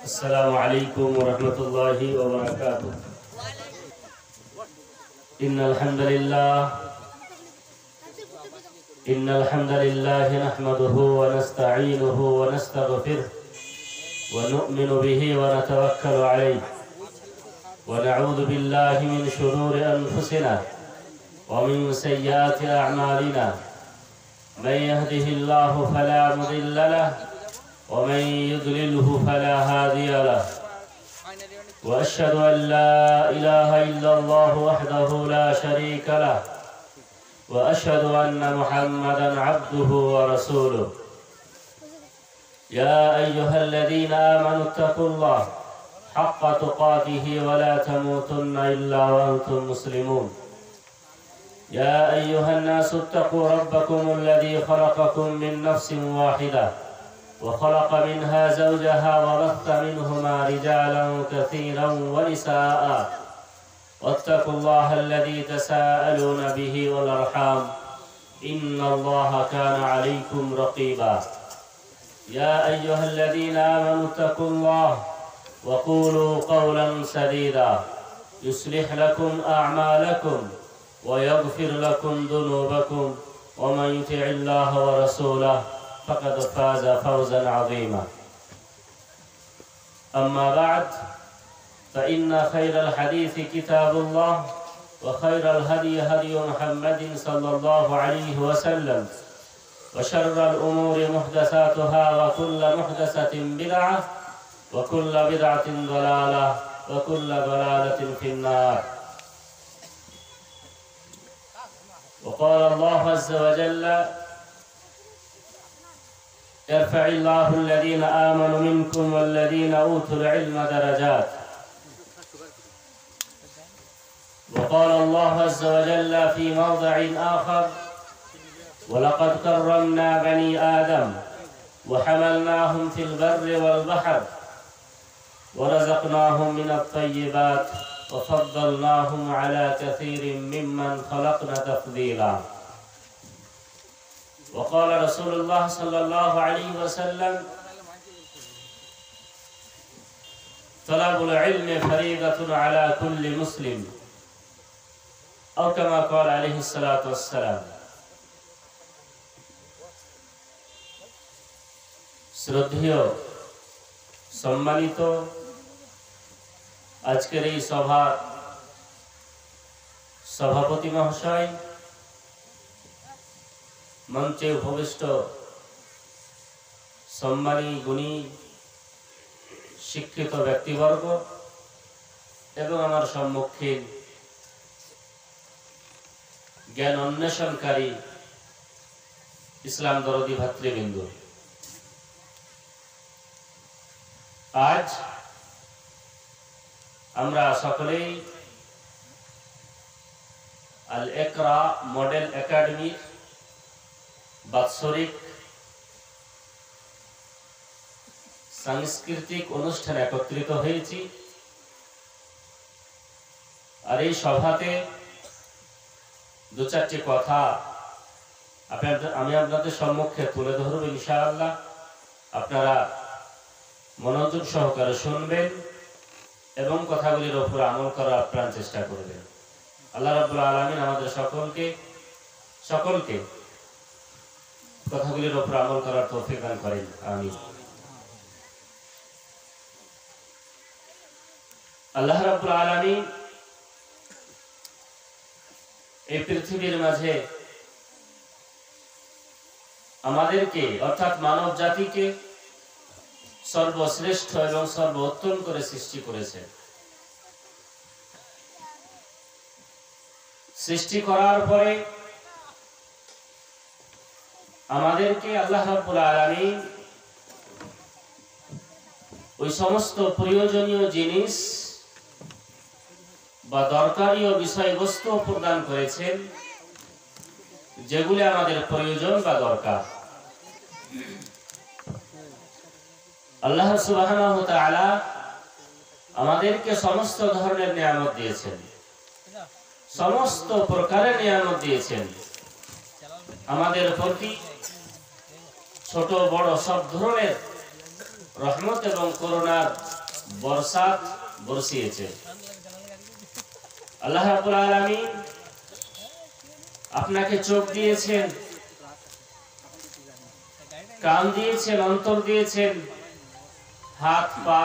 السلام عليكم ورحمة الله وبركاته. إن الحمد لله نحمده ونستعينه ونستغفره ونؤمن به ونتوكل عليه ونعوذ بالله من شرور أنفسنا ومن سيئات أعمالنا. من يهده الله فلا مضل له ومن يضلله فلا هادي له. وأشهد أن لا إله إلا الله وحده لا شريك له وأشهد أن محمدا عبده ورسوله. يا أيها الذين آمنوا اتقوا الله حق تقاته ولا تموتن إلا وأنتم مسلمون. يا أيها الناس اتقوا ربكم الذي خلقكم من نفس واحدة وخلق منها زوجها وبث منهما رجالا كثيرا ونساء واتقوا الله الذي تساءلون به والأرحام إن الله كان عليكم رقيبا. يا أيها الذين آمنوا اتقوا الله وقولوا قولا سديدا يصلح لكم أعمالكم ويغفر لكم ذنوبكم ومن يطع الله ورسوله فقد فاز فوزا عظيما. أما بعد فإن خير الحديث كتاب الله وخير الهدي هدي محمد صلى الله عليه وسلم وشر الأمور محدثاتها وكل محدثة بدعة وكل بدعة ضلالة وكل ضلالة في النار. وقال الله عز وجل: يرفع الله الذين آمنوا منكم والذين أوتوا العلم درجات. وقال الله عز وجل في موضع آخر: ولقد كرمنا بني آدم وحملناهم في البر والبحر ورزقناهم من الطيبات وفضلناهم على كثير ممن خلقنا تفضيلا. وقال رسول الله صلى الله عليه وسلم: طلب العلم فريضة على كل مسلم، أو كما قال عليه الصلاة والسلام. শ্রদ্ধেয় সম্মানিত আজকের এই সভার সভাপতি মহাশয়, মঞ্চে উপবিষ্ট সম্মানী গুণী শিক্ষিত ব্যক্তিবর্গ এবং আমার সম্মুখীন জ্ঞান অন্বেষণকারী ইসলাম দরদী ভাতৃবৃন্দ, আজ আমরা সকলেই আল ইকরা মডেল একাডেমির বাৎসরিক সাংস্কৃতিক অনুষ্ঠানে একত্রিত হয়েছি। আর এই সভাতে দু চারটি কথা আমি আপনাদের সম্মুখে তুলে ধরব ইনশাআল্লাহ। আপনারা মনোযোগ সহকারে শুনবেন এবং কথাগুলির উপর আমল করার আপ্রাণ চেষ্টা করবেন। আল্লাহ রাব্বুল আলামিন আমাদের সকলকে কথাগুলির উপর আমল করার তৌফিক দান করেন, আমিন। আল্লাহ রাব্বুল আলামিন এই পৃথিবীর মাঝে আমাদেরকে অর্থাৎ মানব জাতিকে সর্বশ্রেষ্ঠ এবং সর্বোত্তম করে সৃষ্টি করেছেন। সৃষ্টি করার পরে আমাদেরকে আল্লাহ রাব্বুল আলামিন ওই সমস্ত প্রয়োজনীয় জিনিস বা দরকারীয় বিষয়বস্তু প্রদান করেছেন যেগুলি আমাদের প্রয়োজন বা দরকার। আল্লাহ সুবহানাহু ওয়া তাআলা আমাদেরকে সমস্ত ধরনের নিয়ামত দিয়েছেন, সমস্ত প্রকারের নিয়ামত দিয়েছেন। আমাদের প্রতি ছোট বড় সব ধরনের রহমত এবং করুণার বরসাত বরসিয়েছেন। আল্লাহ রাব্বুল আলামিন আপনাকে চোখ দিয়েছেন, কান দিয়েছেন, অন্তর দিয়েছেন, হাত পা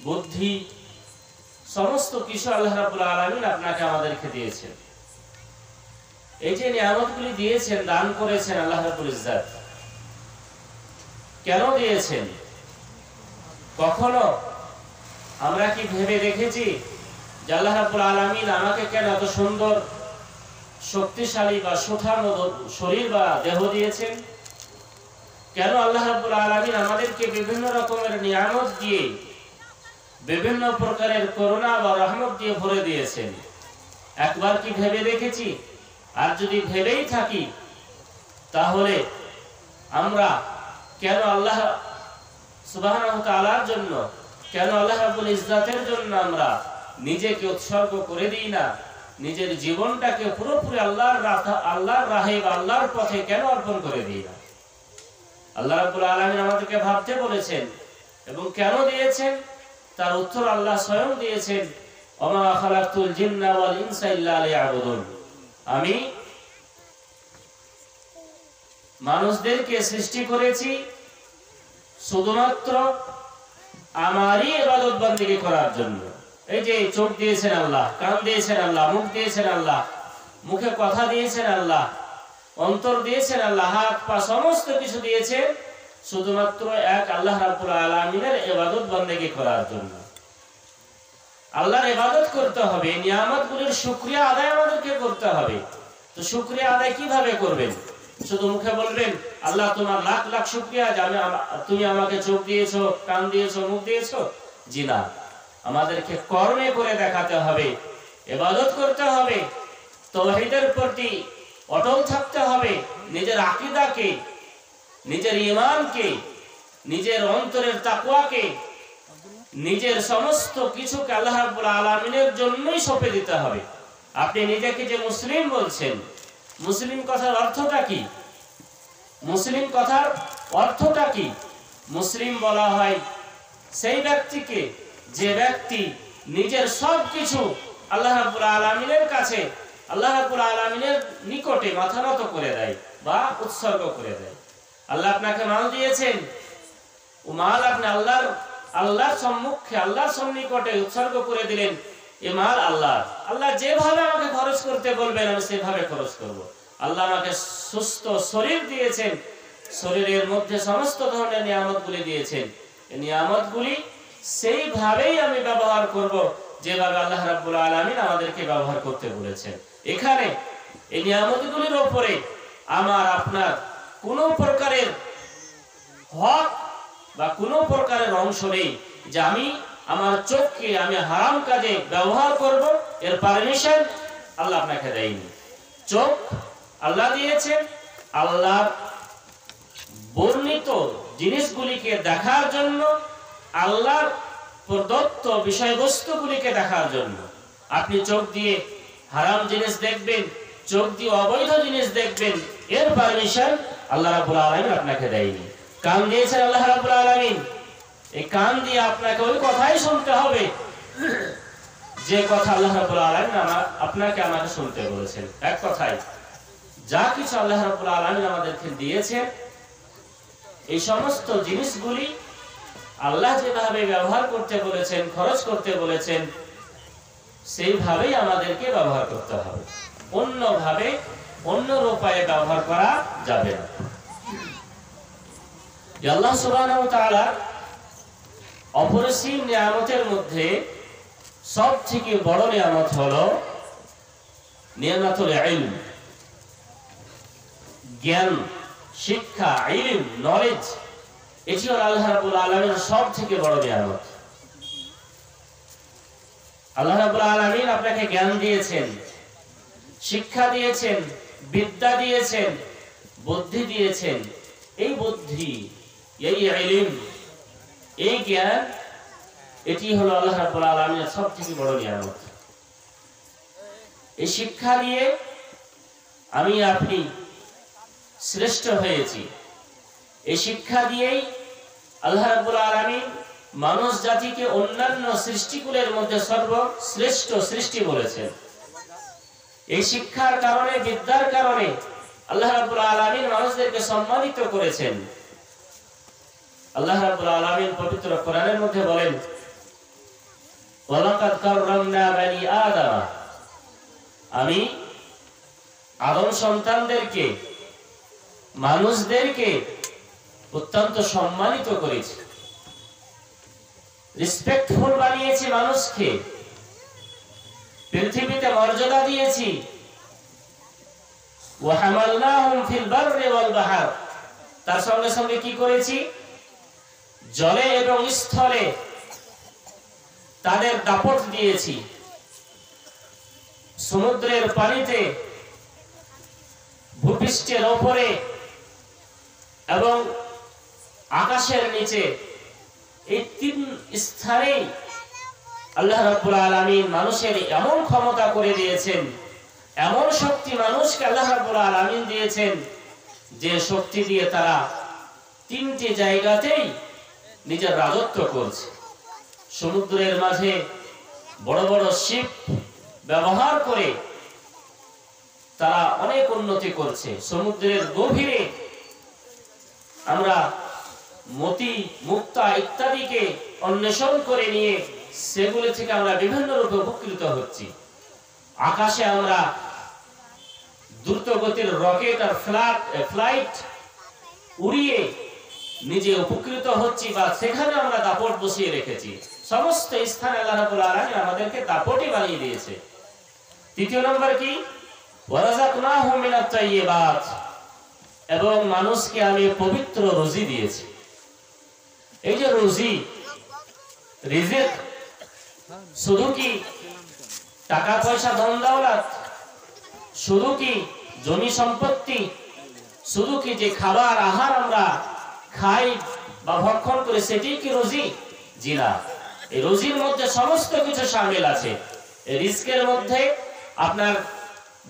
বুদ্ধি সমস্ত কিছু আল্লাহ রাব্বুল আলামিন আপনাকে আমাদেরকে দিয়েছেন। এই যে নিয়ামতগুলি দিয়েছেন, দান করেছেন আল্লাহ রাব্বুল ইজ্জত, কেন দিয়েছেন? কখনো আমরা কি ভেবে দেখেছি যে আল্লাহ রাব্বুল আলামিন আমাকে কেন এত সুন্দর শক্তিশালী বা সুঠাম শরীর বা দেহ দিয়েছেন? কেন আল্লাহ রাব্বুল আলামিন আমাদেরকে বিভিন্ন রকমের নিয়ামত দিয়ে, বিভিন্ন প্রকারের করুণা বা রহমত দিয়ে ভরে দিয়েছেন? একবার কি ভেবে দেখেছি? আর যদি ভেবেই থাকি তাহলে আমরা কেন আল্লাহ সুবহানাহু ওয়া তাআলার জন্য, কেন আল্লাহ রাব্বুল ইজ্জতের জন্য আমরা নিজেকে উৎসর্গ করে দিই না? নিজের জীবনটাকে পুরোপুরি আল্লাহর রাহে বা আল্লাহর পথে কেন অর্পণ করে দিই না? আল্লাহ রাব্বুল আলামিন আমাদেরকে ভাবতে বলেছেন এবং কেন দিয়েছেন তার উত্তর আল্লাহ স্বয়ং দিয়েছেন, ওমা খালাকতুল জিন্না ওয়াল ইনসা ইল্লা লিয়াবুদুন। আমি মানুষদেরকে সৃষ্টি করেছি শুধুমাত্র আমারই ইবাদত বন্দেগী করার জন্য। এই যে চোখ দিয়েছেন আল্লাহ, কান দিয়েছেন আল্লাহ, মুখ দিয়েছেন আল্লাহ, মুখে কথা দিয়েছেন আল্লাহ, অন্তর দিয়েছেন আল্লাহ, হাত পা সমস্ত কিছু দিয়েছেন শুধুমাত্র এক আল্লাহ রাব্বুল আলামিনের ইবাদত বন্দেগী করার জন্য। আল্লাহর ইবাদত করতে হবে, নিয়ামতগুলির শুকরিয়া আদায় আমাদেরকে করতে হবে। তো শুকরিয়া আদায় কিভাবে করবেন? শুধু মুখে বলবেন আল্লাহ তোমার লাখ লাখ শুকরিয়া যে তুমি আমাকে চোখ দিয়েছো, কান দিয়েছো, মুখ দিয়েছো? জি না, আমাদেরকে কর্মে করে দেখাতে হবে, ইবাদত করতে হবে, তাওহীদের প্রতি অটল থাকতে হবে, নিজের আকীদাকে, নিজের ঈমানকে, নিজের অন্তরের তাকওয়াকে, নিজের সমস্ত কিছুকে আল্লাহ রাব্বুল আলামিনের জন্যই সঁপে দিতে হবে। আপনি নিজেকে যে মুসলিম বলছেন, মুসলিম কথার অর্থটা কি? মুসলিম কথার অর্থটা কি? মুসলিম বলা হয় সেই ব্যক্তিকে যে ব্যক্তি নিজের সব কিছু আল্লাহ রাব্বুল আলামিনের কাছে, আল্লাহ রাব্বুল আলামিনের নিকটে মাথা নত করে দেয় বা উৎসর্গ করে দেয়। আল্লাহ আপনাকে মাল দিয়েছেন, ও মাল আপনি আল্লাহর সম্মুখে, আল্লাহর সন্নিকটে উৎসর্গ করে দিলেন। এ মাল আল্লাহ যেভাবে আমাকে খরচ করতে বলবেন আমি সেভাবে খরচ করব। আল্লাহ আমাকে সুস্থ শরীর দিয়েছেন, শরীরের মধ্যে সমস্ত ধরনের নিয়ামতগুলি দিয়েছেন। এই নিয়ামতগুলি সেইভাবেই আমি ব্যবহার করব যেভাবে আল্লাহ রাব্বুল আলামিন আমাদেরকে ব্যবহার করতে বলেছেন। এখানে এই নিয়ামতগুলির উপরে আমার আপনার কোনো প্রকারের হক বা কোনো প্রকারের অংশ নেই যে আমি আমার চোখকে আমি হারাম কাজে ব্যবহার করব, এর পারমিশন আল্লাহ আপনাকে দেয়নি। চোখ আল্লাহ দিয়েছেন আল্লাহর বর্ণিত জিনিসগুলিকে দেখার জন্য, আল্লাহর প্রদত্ত বিষয়বস্তুগুলিকে দেখার জন্য। আপনি চোখ দিয়ে হারাম জিনিস দেখবেন, চোখ দিয়ে অবৈধ জিনিস দেখবেন, এর পারমিশন আল্লাহ রাব্বুল আলামিন আপনাকে দেয়নি। কান দিয়েছেন আল্লাহ রাব্বুল আলামিন, এই কান দিয়ে আপনাকে ওই কথাই শুনতে হবে যে কথা আল্লাহ রাব্বুল আলামিন আপনাকে আমাকে শুনতে বলেছেন। এক কথায় যা কিছু আল্লাহ রাব্বুল আলামিন আমাদেরকে দিয়েছেন, এই সমস্ত জিনিসগুলি আল্লাহ যেভাবে ব্যবহার করতে বলেছেন, খরচ করতে বলেছেন, সেইভাবেই আমাদেরকে ব্যবহার করতে হবে। অন্যভাবে, অন্য উপায়ে ব্যবহার করা যাবে না। আল্লাহ সুবহানাহু ওয়া তাআলা অপরিসীম নিয়ামতের মধ্যে সবথেকে বড় নিয়ামত হলো নিয়ামতুল ইলম, জ্ঞান, শিক্ষা, ইলম, নলেজ। এটি হলো আল্লাহ রাব্বুল আলামিনের সবথেকে বড় নিয়ামত। আল্লাহ রাব্বুল আলামিন আপনাকে জ্ঞান দিয়েছেন, শিক্ষা দিয়েছেন, বিদ্যা দিয়েছেন, বুদ্ধি দিয়েছেন। এই বুদ্ধি, এই ইলম, এই জ্ঞান, এটি হলো আল্লাহ রাব্বুল আলামিনের সবথেকে বড় নিয়ামত। এই শিক্ষা দিয়ে আমি আপনি শ্রেষ্ঠ হয়েছি। এই শিক্ষা দিয়েই আল্লাহ রাব্বুল আলামিন মানুষ জাতিকে অন্যান্য সৃষ্টিকুলের মধ্যে সর্বশ্রেষ্ঠ সৃষ্টি বলেছেন। এই শিক্ষার কারণে, বিদ্যার কারণে আল্লাহ রাব্বুল আলামিন মানুষদেরকে সম্মানিত করেছেন। আল্লাহ রাব্বুল আলামিন পবিত্র কোরআনের মধ্যে বলেন, ওয়ালাকাদ কাররামনা বানি আদম, আমি আদম সন্তানদেরকে, মানুষদেরকে অত্যন্ত সম্মানিত করেছি, রেসপেক্টফুল বানিয়েছি মানুষকে, পৃথিবীতে মর্যাদা দিয়েছি। ওয়া হামালনাহুম ফিল বাররি ওয়াল বাহর, তার সঙ্গে সঙ্গে কি করেছি? জলে এবং স্থলে তাদের দাপট দিয়েছি। সমুদ্রের পানিতে, ভূপৃষ্ঠের উপরে এবং আকাশের নিচে, এই তিন স্থানে আল্লাহ রাব্বুল আলামিন মানুষের এমন ক্ষমতা করে দিয়েছেন, এমন শক্তি মানুষকে আল্লাহ রাব্বুল আলামিন দিয়েছেন, যে শক্তি দিয়ে তারা তিনটি জায়গাতেই নিজের রাজত্ব করছে। সমুদ্রের মাঝে বড় বড় শিপ ব্যবহার করে তারা অনেক উন্নতি করছে। সমুদ্রের গভীরে আমরা মতি, মুক্তা ইত্যাদিকে অন্বেষণ করে নিয়ে সেগুলি থেকে আমরা বিভিন্ন রূপে উপকৃত হচ্ছি। আকাশে আমরা দ্রুত গতির রকেট আর ফ্লাইট উড়িয়ে নিজে উপকৃত হচ্ছি, বা সেখানে আমরা দাপট বসিয়ে রেখেছি। সমস্ত স্থানে আল্লাহ রাব্বুল আলামিন আমাদেরকে দাপটই বানিয়ে দিয়েছে। তৃতীয় নম্বর কি? ওয়ারাযাকনাহুম মিনাত তাইয়্যিবাত, এবং মানুষকে আমি পবিত্র রুজি দিয়েছি। এই যে রুজি, রিজিক, শুধু কি টাকা পয়সা, ধন দৌলত, শুধু কি জমি সম্পত্তি, শুধু কি যে খাবার আহার আমরা খাই বা ভক্ষণ করে সেটাই কি রুজি? জি না। এই রুজির মধ্যে সমস্ত কিছু শামিল আছে। এই রিজকের মধ্যে আপনার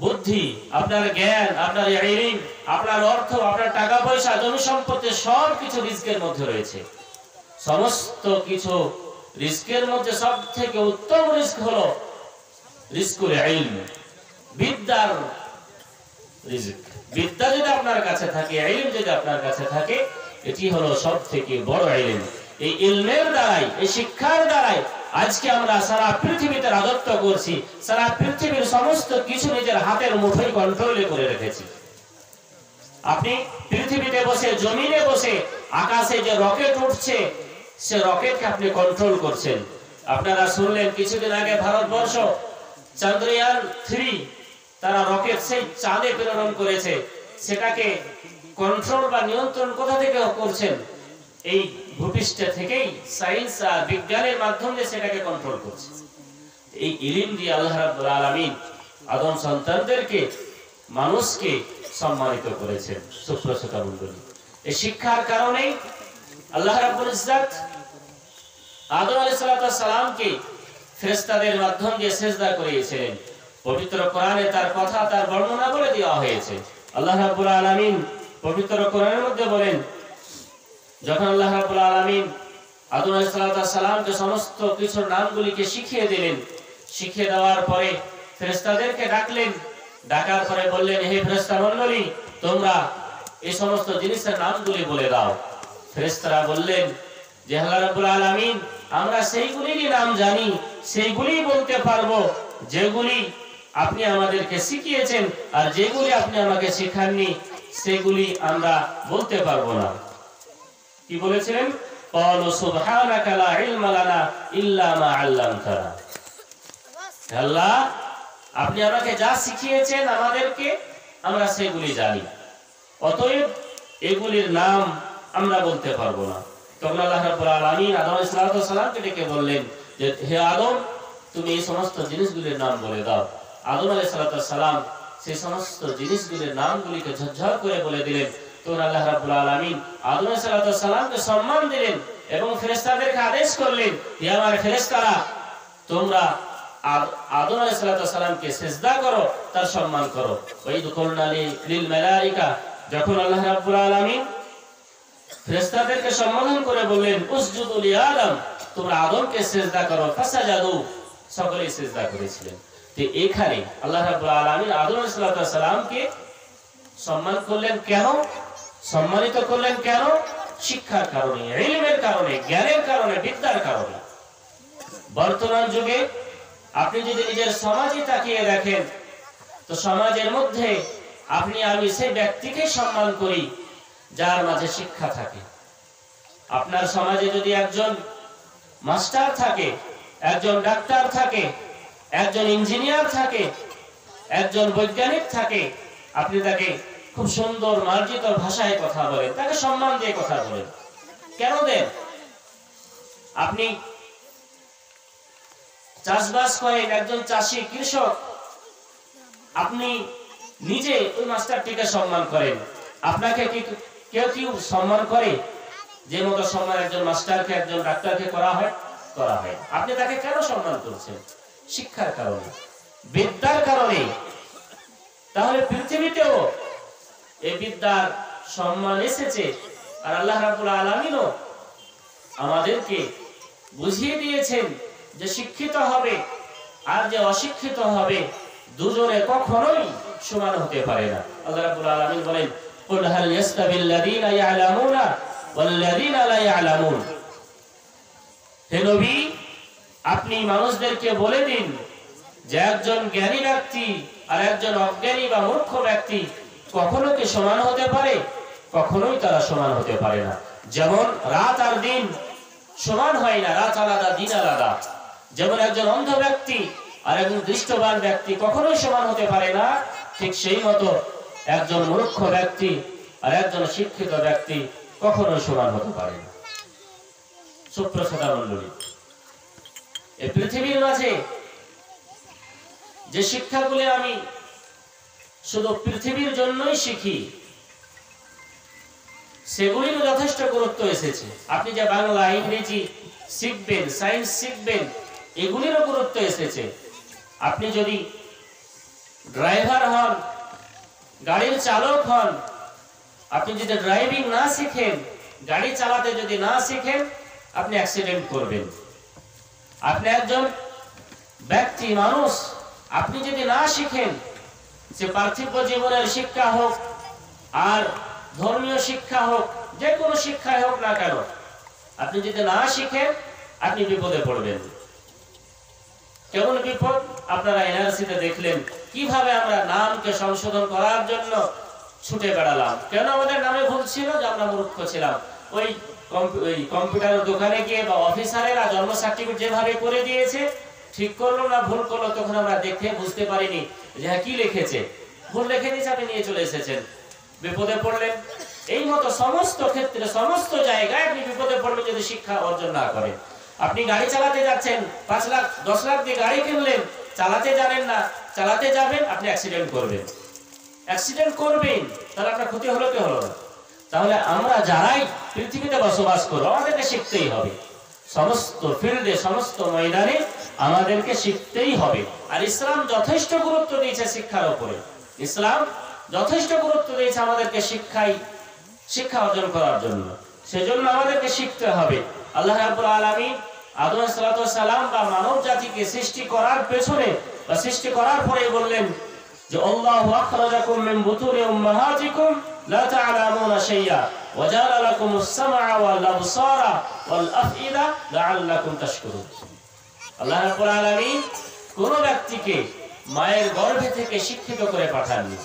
বুদ্ধি, আপনার জ্ঞান, আপনার ইলম, আপনার অর্থ, আপনার টাকা পয়সা, জমি সম্পত্তি, সব কিছু রিজকের মধ্যে রয়েছে। সমস্ত কিছু রিজকের মধ্যে সব থেকে উত্তম রিজক হলো রিজকুল ইলম, বিদ্যার রিজক। বিদ্যা যদি আপনার কাছে থাকে, ইলম যদি আপনার কাছে থাকে, এটি হলো সব থেকে বড় ইলম। এই ইলমের দ্বারাই, এই শিক্ষার দ্বারাই আজকে আমরা সারা পৃথিবীতে রাজত্ব করছি। সারা পৃথিবীর সমস্ত কিছু নিজের হাতের মুঠোয় কন্ট্রোলে করে রেখেছি। আপনি পৃথিবীতে বসে, জমিনে বসে, আকাশে যে রকেট উঠছে, সে রকেটকে আপনি কন্ট্রোল করছেন। আপনারা শুনলেন কিছুদিন আগে ভারতবর্ষ চন্দ্রয়ান 3 তারা রকেট সেই চাঁদে প্রেরণ করেছে। সেটাকে কন্ট্রোল বা নিয়ন্ত্রণ কোথা থেকে করছেন? এই ভূপৃষ্ঠ থেকেই সায়েন্স আর বিজ্ঞানের মাধ্যমে সেটাকে কন্ট্রোল করছে। এই ইলম দিয়ে আল্লাহ রাব্বুল আলামিন আদম সন্তানদেরকে, মানুষকে সম্মানিত করেছেন। সুপ্রসিত মণ্ডলী, এই শিক্ষার কারণে আল্লাহ রাব্বুল ইজ্জত আদম আলাইহিস সালামকে ফেরেশতাদের মাধ্যম দিয়ে সিজদা করিয়েছিলেন। পবিত্র কোরআনে তার কথা, তার বর্ণনা বলে দেওয়া হয়েছে। আল্লাহ রাব্বুল আলামিন পবিত্র কোরআনের মধ্যে বলেন, যখন আল্লাহ রাব্বুল আলামিন আদম আলাইহিস সালামকে সমস্ত কিছুর নামগুলিকে শিখিয়ে দিলেন, শিখিয়ে দেওয়ার পরে ফেরেশতাদেরকে ডাকলেন। ডাকার পরে বললেন, হে ফেরেশতা মণ্ডলী, তোমরা এই সমস্ত জিনিসের নামগুলি বলে দাও। ফেরেশতারা বললেন যে আল্লাহ রাব্বুল আলামিন, আমরা সেইগুলিরই নাম জানি, সেইগুলি বলতে পারবো যেগুলি আপনি আমাদেরকে শিখিয়েছেন, আর যেগুলি আপনি আমাকে শেখাননি সেগুলি আমরা বলতে পারবো না। কি বলেছিলেন? ক্বালু সুবহানাকা লা ইলমা লানা ইল্লা মা আল্লামতানা। আল্লাহ, আপনি আমাকে যা শিখিয়েছেন আমাদেরকে, আমরা সেগুলি জানি, অতএব এগুলির নাম আমরা বলতে পারবো না। তখন আল্লাহ রাব্বুল আলামিন আদম আলাইহিস সালামকে ডেকে বললেন যে, হে আদম, তুমি এই সমস্ত জিনিসগুলির নাম বলে দাও। আদম আলাইহিস সালাম সেই সমস্ত জিনিসগুলির নামগুলিকে ঝরঝর করে বলে দিলেন। তখন আল্লাহ রাব্বুল আলামিন আদম আলাইহিস সালামকে সম্মান দিলেন এবং ফেরেশতাদেরকে আদেশ করলেন, হে আমার ফেরেশতারা, তোমরা আদম আলাইহিস সালামকে সিজদা করো, তার সম্মান করো। ওয়াইদ কুলনা লিল মালাইকা, যখন আল্লাহ রাব্বুল আলামিন ফেরেশতাদেরকে সম্বোধন করে বললেন উসজুদু লিআদম, তোমরা আদমকে সিজদা করো। ফাসাজাদু, সকলেই সিজদা করেছিলেন। তো এখানে আল্লাহ রাব্বুল আলামিন আদম আলাইহিস সালামকে সম্মান করলেন কেন? সম্মানিত করলেন কেন? শিক্ষার কারণে, ইলমের কারণে, জ্ঞানের কারণে, বিদ্যার কারণে। বর্তমান যুগে আপনি যদি নিজের সমাজে তাকিয়ে দেখেন, তো সমাজের মধ্যে আপনি আমি সেই ব্যক্তিকে সম্মান করি যার মাঝে শিক্ষা থাকে। আপনার সমাজে যদি একজন মাস্টার থাকে, একজন ডাক্তার থাকে, একজন ইঞ্জিনিয়ার থাকে, একজন বৈজ্ঞানিক থাকে, আপনি তাকে খুব সুন্দর মার্জিত ভাষায় কথা বলেন, তাকে সম্মান দিয়ে কথা বলেন। কেন দেন? আপনি চাষবাস করেন, একজন চাষি, কৃষক, আপনি নিজে ওই মাস্টারটিকে সম্মান করেন। আপনাকে কি কেউ কি সম্মান করে যে মতো সম্মান একজন মাস্টারকে, একজন ডাক্তারকে করা হয়? করা হয়। আপনি তাকে কেন সম্মান করছেন? শিক্ষার কারণে, বিদ্যার কারণে। তাহলে পৃথিবীতেও এই বিদ্যার সম্মান এসেছে। আর আল্লাহ রাব্বুল আলামিনও আমাদেরকে বুঝিয়ে দিয়েছেন যে শিক্ষিত হবে আর যে অশিক্ষিত হবে দুজনে কখনোই সমান হতে পারে না। আল্লাহ রাব্বুল আলামিন বলেন কুল হাল ইয়াস্তাবিল লাযীনা ইয়ালামুনা ওয়াল লাযীনা লা ইয়ালামুন। হে নবী, আপনি মানুষদেরকে বলে দিন যে একজন জ্ঞানী ব্যক্তি আর একজন অজ্ঞানী বা মূর্খ ব্যক্তি কখনো কি সমান হতে পারে? কখনোই তারা সমান হতে পারে না। যেমন রাত আর দিন সমান হয় না, রাত আলাদা, দিন আলাদা। যেমন একজন অন্ধ ব্যক্তি আর একজন দৃষ্টিবান ব্যক্তি কখনোই সমান হতে পারে না, ঠিক সেই মতো একজন মূর্খ ব্যক্তি আর একজন শিক্ষিত ব্যক্তি কখনোই সমান হতে পারে না। সুপ্রসদা মণ্ডলী, এই পৃথিবীর মাঝে যে শিক্ষাগুলি আমি শুধু পৃথিবীর জন্যই শিখি, সেগুলিরও যথেষ্ট গুরুত্ব এসেছে। আপনি যে বাংলা, ইংরেজি শিখবেন, সায়েন্স শিখবেন, এগুলিরও গুরুত্ব এসেছে। আপনি যদি ড্রাইভার হন, গাড়ির চালক হন, আপনি যদি ড্রাইভিং না শিখেন, গাড়ি চালাতে যদি না শিখেন, আপনি অ্যাক্সিডেন্ট করবেন। আপনি একজন ব্যক্তি, মানুষ, আপনি যদি না শিখেন, সে পার্থিব জীবনের শিক্ষা হোক আর ধর্মীয় শিক্ষা হোক, যে কোনো শিক্ষাই হোক না কেন, আপনি যদি না শিখেন আপনি বিপদে পড়বেন। কেমন বিপদ? আপনারা এনআরসিতে দেখলেন কিভাবে আমরা নামকে সংশোধন করার জন্য ছুটে বেড়ালাম। কেন আমাদের নামে ভুল ছিল? যে আমরা মূর্খ ছিলাম। ওই কম্পিউটারের দোকানে গিয়ে বা অফিসারেরা জন্ম সার্টিফিকেট যেভাবে করে দিয়েছে, ঠিক করলো না ভুল করলো, তখন আমরা দেখে বুঝতে পারিনি যে হ্যাঁ কি লিখেছে, ভুল লিখে দিয়েছে, আপনি নিয়ে চলে এসেছেন, বিপদে পড়লেন। এই মতো সমস্ত ক্ষেত্রে, সমস্ত জায়গায় আপনি বিপদে পড়বেন যদি শিক্ষা অর্জন না করেন। আপনি গাড়ি চালাতে যাচ্ছেন, 5 লাখ 10 লাখ দিয়ে গাড়ি কিনলেন, চালাতে জানেন না, চালাতে যাবেন, আপনি অ্যাক্সিডেন্ট করবেন। অ্যাক্সিডেন্ট করবেন, তাহলে আপনার ক্ষতি হলো কি হলো না? তাহলে আমরা যারাই পৃথিবীতে বসবাস করব, আমাদেরকে শিখতেই হবে। সমস্ত ফিল্ডে, সমস্ত ময়দানে আমাদেরকে শিখতেই হবে। আর ইসলাম যথেষ্ট গুরুত্ব দিয়েছে শিক্ষার উপরে। ইসলাম যথেষ্ট গুরুত্ব দিয়েছে আমাদেরকে শিক্ষা অর্জন করার জন্য। সেজন্য আমাদেরকে শিখতে হবে। আল্লাহ রাব্বুল আলামিন আদম আলাইহিস সালাম বা মানব জাতিকে সৃষ্টি করার পেছনে বা সৃষ্টি করার পরে বললেন যে আল্লাহু আখরাজাকুম মিন বুতুনি উম্মাহাতিকুম লা তা'লামুনা শাইআ ওয়া জাআলা লাকুমুস সামআ ওয়াল আবসারা ওয়াল আফইদা লাআল্লাকুম তাশকুরুন। আল্লাহ রাব্বুল আলামিন কোন ব্যক্তিকে মায়ের গর্ভে থেকে শিক্ষিত করে পাঠাননি।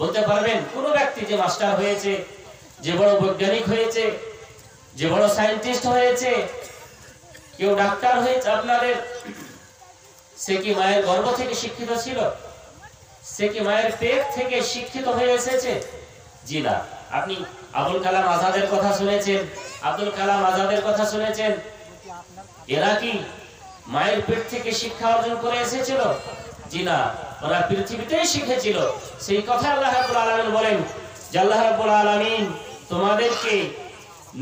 বলতে পারবেন কোন ব্যক্তি যে মাস্টার হয়েছে, যে বড় বৈজ্ঞানিক হয়েছে, যে বড় সায়েন্টিস্ট হয়েছে, কেউ ডাক্তার হয়েছে আপনাদের, সে কি মায়ের গর্ভ থেকে শিক্ষিত ছিল? সে কি মায়ের পেট থেকে শিক্ষিত হয়ে এসেছে? জি না। আপনি আবুল কালাম আজাদের কথা শুনেছেন, আব্দুল কালাম আজাদের কথা শুনেছেন, এরা কি মায়ের পেট থেকে শিক্ষা অর্জন করে এসেছিল? জি না, ওরা পৃথিবীতেই শিখেছিল। সেই কথা আল্লাহ রাব্বুল আলামিন বলেন যে আল্লাহ রাব্বুল আলামিন তোমাদেরকে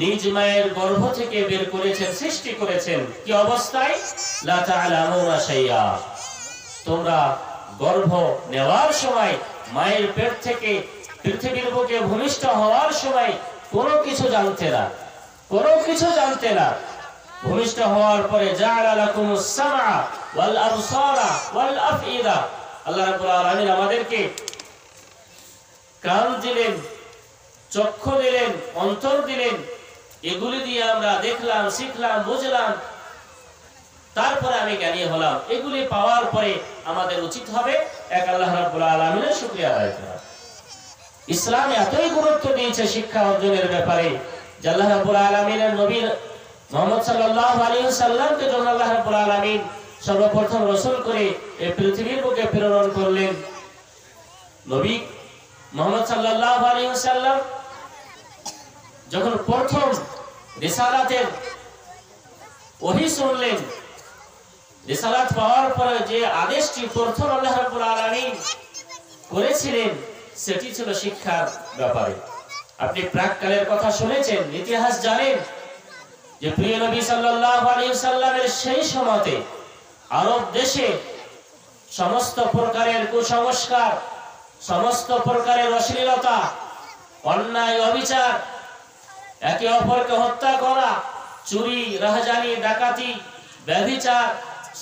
নিজ মায়ের গর্ভ থেকে বের করেছেন, সৃষ্টি করেছেন কি অবস্থায়? লা তা'লামুনা শাইআ। তোমরা গর্ভ নেওয়ার সময়, মায়ের পেট থেকে পৃথিবীর বুকে ভূমিষ্ঠ হওয়ার সময় কোনো কিছু জানতে না, কোনো কিছু জানতে না। ভূমিষ্ঠ হওয়ার পরে জাআলা লাকুমুস সামআ ওয়াল আবসারা ওয়াল আফইদা, আল্লাহ রাব্বুল আলামিন আমাদেরকে কান দিলেন, চক্ষু দিলেন, অন্তর দিলেন। এগুলি দিয়ে আমরা দেখলাম, শিখলাম, বুঝলাম, তারপরে আমি জ্ঞানী হলাম। এগুলি পাওয়ার পরে আমাদের উচিত হবে এক আল্লাহ রাব্বুল আলামিনের শুকরিয়া আদায় করা। ইসলাম এতই গুরুত্ব দিয়েছে শিক্ষা অর্জনের ব্যাপারে যে আল্লাহ রাব্বুল আলামিনের নবী মুহাম্মদ সাল্লাল্লাহু আলাইহি ওয়াসাল্লামকে যখন আল্লাহ রাব্বুল আলামিন সর্বপ্রথম রাসূল করে এই পৃথিবীর বুকে প্রেরণ করলেন, নবী মুহাম্মদ সাল্লাল্লাহু আলাইহি ওয়াসাল্লাম যখন প্রথম রিসালাতের ওহী শুনলেন, রিসালাত পাওয়ার পরে যে আদেশটি প্রথম আল্লাহ রাব্বুল আলামিন করেছিলেন সেটি ছিল শিক্ষার ব্যাপারে। আপনি প্রাককালের কথা শুনেছেন, ইতিহাস জানেন যে প্রিয় নবী সাল্লাল্লাহু আলাইহি ওয়াসাল্লামের সেই সময়তে আরব দেশে সমস্ত প্রকারের কুসংস্কার, সমস্ত প্রকারের অশ্লীলতা, অন্যায়, অবিচার, একে অপরকে হত্যা করা, চুরি, রাহাজানি, ডাকাতি, ব্যভিচার,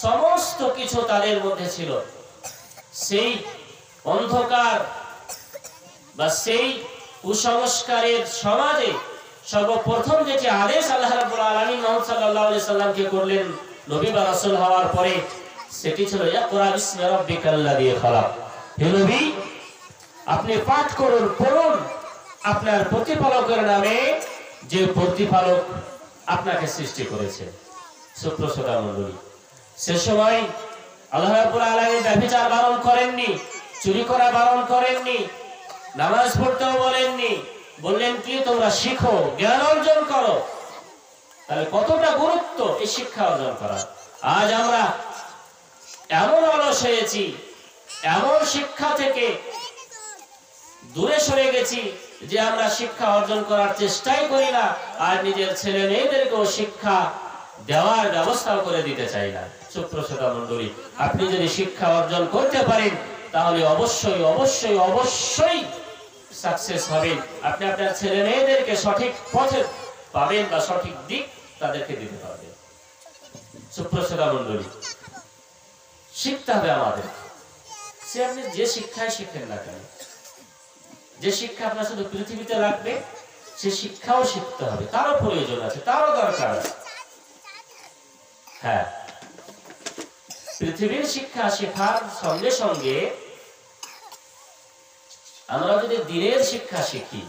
সমস্ত কিছু তাদের মধ্যে ছিল। সেই অন্ধকার বা সেই কুসংস্কারের সমাজে সর্বপ্রথম যেটি আদেশ আল্লাহ রাব্বুল আলামিন মুহাম্মদ সাল্লাল্লাহু আলাইহি সাল্লামকে করলেন নবী বা রাসূল হওয়ার পরে, সেটি ছিল ইকরা বিসমি রাব্বিকাল্লাযী খালাক। হে নবী, আপনি পাঠ করুন, পড়ুন আপনার প্রতিপালকের নামে, যে প্রতিপালক আপনাকে সৃষ্টি করেছে। সুপ্রসদা মণ্ডলী, সে সময় আল্লাহ রাব্বুল আলামিন ব্যভিচার বারণ করেননি, চুরি করা বারণ করেননি, নামাজ পড়তেও বলেননি, বললেন কি তোমরা শিখো, জ্ঞান অর্জন করো। তাহলে কতটা গুরুত্ব এই শিক্ষা অর্জন করা। আজ আমরা এমন অলস হয়েছি, এমন শিক্ষা থেকে দূরে সরে গেছি যে আমরা শিক্ষা অর্জন করার চেষ্টাই করি না, আর নিজের ছেলে মেয়েদেরকেও শিক্ষা দেওয়ার ব্যবস্থাও করে দিতে চাই না। সুপ্রসদা মণ্ডলী, আপনি যদি শিক্ষা অর্জন করতে পারেন তাহলে অবশ্যই অবশ্যই অবশ্যই সাকসেস হবেন। আপনি আপনার ছেলে মেয়েদেরকে সঠিক পথে পাবেন বা সঠিক দিক তাদেরকে দিতে পারবেন। সুপ্রসদা মণ্ডলী, শিখতে হবে আমাদের। সে আপনি যে শিক্ষায় শিখেন না কেন, যে শিক্ষা আপনার শুধু পৃথিবীতে লাগবে সে শিক্ষাও শিখতে হবে, তারও প্রয়োজন আছে, তারও দরকার আছে। হ্যাঁ, পৃথিবীর শিক্ষা শেখার সঙ্গে সঙ্গে আমরা যদি দিনের শিক্ষা শিখি,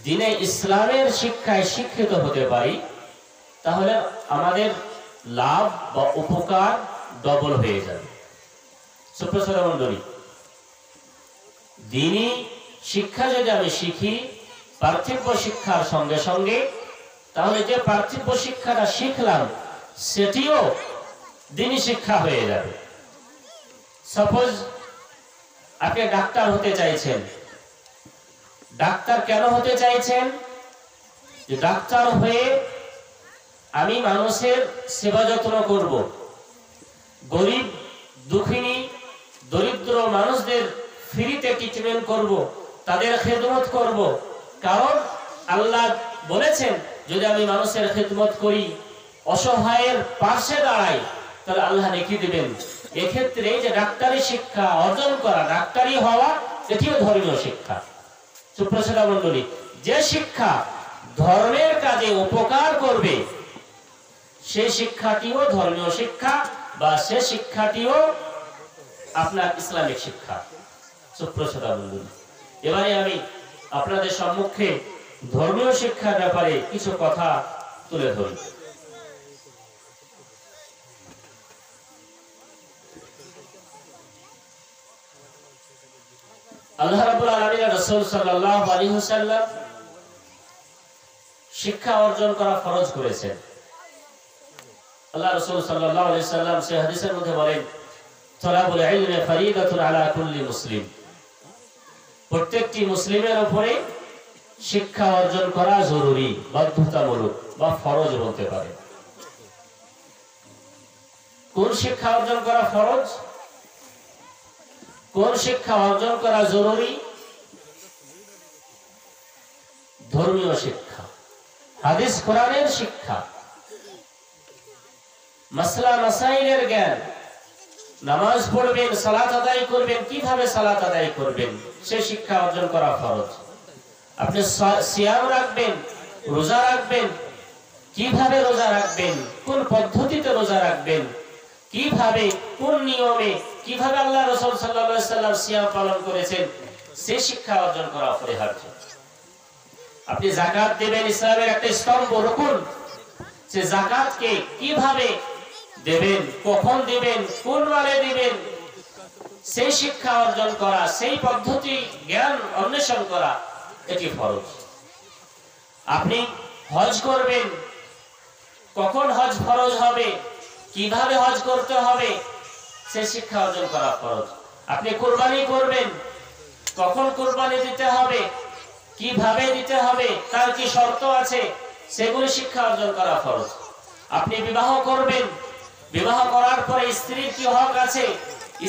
দিনে ইসলামের শিক্ষায় শিক্ষিত হতে পারি, তাহলে আমাদের লাভ বা উপকার ডবল হয়ে যাবে। সুপ্রসদা মণ্ডলী, দিনী শিক্ষা যদি আমি শিখি পার্থিব শিক্ষার সঙ্গে সঙ্গে, তাহলে যে পার্থিব শিক্ষাটা শিখলাম সেটিও দিনী শিক্ষা হয়ে যাবে। সাপোজ আপনি ডাক্তার হতে চাইছেন, ডাক্তার কেন হতে চাইছেন? যে ডাক্তার হয়ে আমি মানুষের সেবা যত্ন করব, গরিব দুঃখিনী দরিদ্র মানুষদের ফ্রিতে ট্রিটমেন্ট করব, তাদের খেদমত করব। কারণ আল্লাহ বলেছেন যদি আমি মানুষের খেদমত করি, অসহায়ের পাশে দাঁড়াই, তাহলে আল্লাহ নেকি দিবেন। এক্ষেত্রে যে ডাক্তারি শিক্ষা অর্জন করা, ডাক্তারি হওয়া, এটিও ধর্মীয় শিক্ষা। সুপ্রসদা মণ্ডলী, যে শিক্ষা ধর্মের কাজে উপকার করবে সেই শিক্ষাটিও ধর্মীয় শিক্ষা বা সে শিক্ষাটিও আপনার ইসলামিক শিক্ষা। সুপ্রসদা মণ্ডলী, এবারে আমি আপনাদের সম্মুখে ধর্মীয় শিক্ষার ব্যাপারে কিছু কথা তুলে ধরি। আল্লাহ রাব্বুল আলামিন রাসূল সাল্লাল্লাহু আলাইহি ওয়াসাল্লাম শিক্ষা অর্জন করা ফরজ করেছেন। আল্লাহ রাসূল সাল্লাল্লাহু আলাইহি ওয়াসাল্লাম সেই হাদিসের মধ্যে বলেন, তালাবুল ইলমি ফরিদাতুন আলা কুল্লি মুসলিম, প্রত্যেকটি মুসলিমের উপরে শিক্ষা অর্জন করা জরুরি, বাধ্যতামূলক বা ফরজ বলতে পারে। কোন শিক্ষা অর্জন করা ফরজ, কোন শিক্ষা অর্জন করা জরুরি? ধর্মীয় শিক্ষা, হাদিস কোরআনের শিক্ষা, মাসলা মাসাইলের জ্ঞান, নামাজ পড়বেন, সালাত আদায় করবেন, কিভাবে সালাত আদায় করবেন সে শিক্ষা অর্জন করা ফরজ। আপনি সিয়াম রাখবেন, রোজা রাখবেন, কিভাবে রোজা রাখবেন, কোন পদ্ধতিতে রোজা রাখবেন, কিভাবে কোন নিয়মে কিভাবে আল্লাহ রাসূল সাল্লাল্লাহু আলাইহি ওয়াসাল্লাম সিয়াম পালন করেছেন সে শিক্ষা অর্জন করা অপরিহার্য। আপনি যাকাত দেবেন, ইসলামের একটা স্তম্ভ রুকুন, সে যাকাতকে কিভাবে দেবেন, কখন দিবেন, কোন মালে দিবেন সেই শিক্ষা অর্জন করা, সেই পদ্ধতি জ্ঞান অন্বেষণ করা এটি ফরজ। আপনি হজ করবেন, কখন হজ ফরজ হবে, কিভাবে হজ করতে হবে সে শিক্ষা অর্জন করা ফরজ। আপনি কুরবানি করবেন, কখন কুরবানি দিতে হবে, কিভাবে দিতে হবে, তার কি শর্ত আছে সেগুলি শিক্ষা অর্জন করা ফরজ। আপনি বিবাহ করবেন, বিবাহ করার পরে স্ত্রীর কি হক আছে,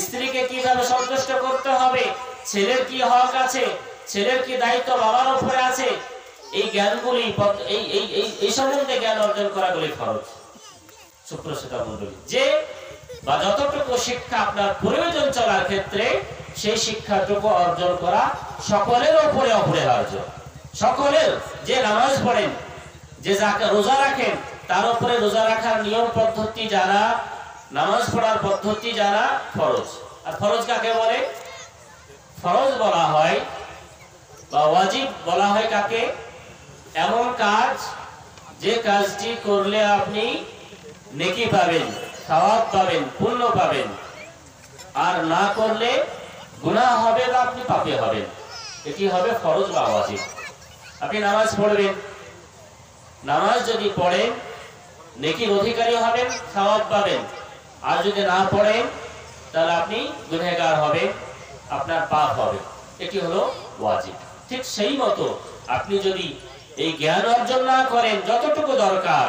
স্ত্রীকে কিভাবে সন্তুষ্ট করতে হবে, ছেলের কি হক আছে, ছেলের কি দায়িত্ব বাবার উপরে আছে, এই জ্ঞানগুলি এই সম্বন্ধে জ্ঞান অর্জন করাগুলি ফরজ। সুপ্রসিতা মণ্ডলী, যে বা যতটুকু শিক্ষা আপনার প্রয়োজন চলার ক্ষেত্রে সেই শিক্ষাটুকু অর্জন করা সকলের উপরে অপরিহার্য। সকলের, যে নামাজ পড়েন, যে রোজা রাখেন, তার উপরে রোজা রাখার নিয়ম পদ্ধতি জানা, নামাজ পড়ার পদ্ধতি জানা ফরজ। আর ফরজ কাকে বলে? ফরজ বলা হয় বা ওয়াজিব বলা হয় কাকে? এমন কাজ যে কাজটি করলে আপনি নেকি পাবেন, সওয়াব পাবেন, পুণ্য পাবেন, আর না করলে গুনাহ হবে বা আপনি পাপী হবেন। এটি হবে ফরজ বা ওয়াজিব। আপনি নামাজ পড়বেন, নামাজ যদি পড়েন নেকির অধিকারী হবেন, সওয়াব পাবেন, আর যদি না পড়েন তাহলে আপনি গুনাহগার হবেন, আপনার পাপ হবে। এটি হলো ওয়াজিব। ঠিক সেই মতো আপনি যদি এই জ্ঞান অর্জন না করেন, যতটুকু দরকার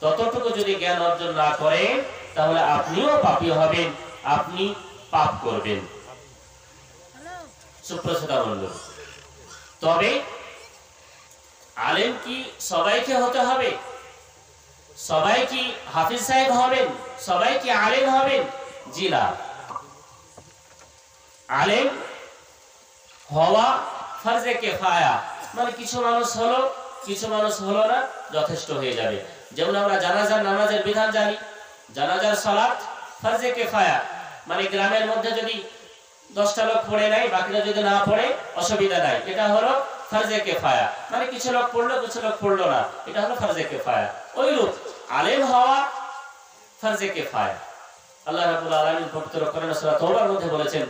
ততটুকু যদি জ্ঞান অর্জন না করেন তাহলে আপনিও পাপী হবেন, আপনি পাপ করবেন। সুপ্রসিতা মণ্ডলী, তবে আলেম কি সবাইকে হতে হবে? সবাই কি হাফিজ সাহেব হবেন? সবাই কি আলেম হবেন? জি না। আলেম হওয়া ফরজে কিফায়া, মানে কিছু মানুষ হলো, কিছু মানুষ হলো না, যথেষ্ট হয়ে যাবে। যেমন আমরা জানাজার নামাজের বিধান জানি, জানাজার সালাত ফরজে কিফায়া, মানে গ্রামের মধ্যে যদি 10টা লোক পড়ে নাই, বাকিরা যদি না পড়ে অসুবিধা নাই, এটা হলো ফরজে কিফায়া, মানে কিছু লোক পড়লো কিছু লোক পড়লো না, এটা হলো ফরজে কিফায়া। ওইরূপ আলেম হওয়া ফরজে কিফায়া। আল্লাহ রাব্বুল আলামিন পবিত্র কোরআন সূরা তাওবার মধ্যে বলেছেন,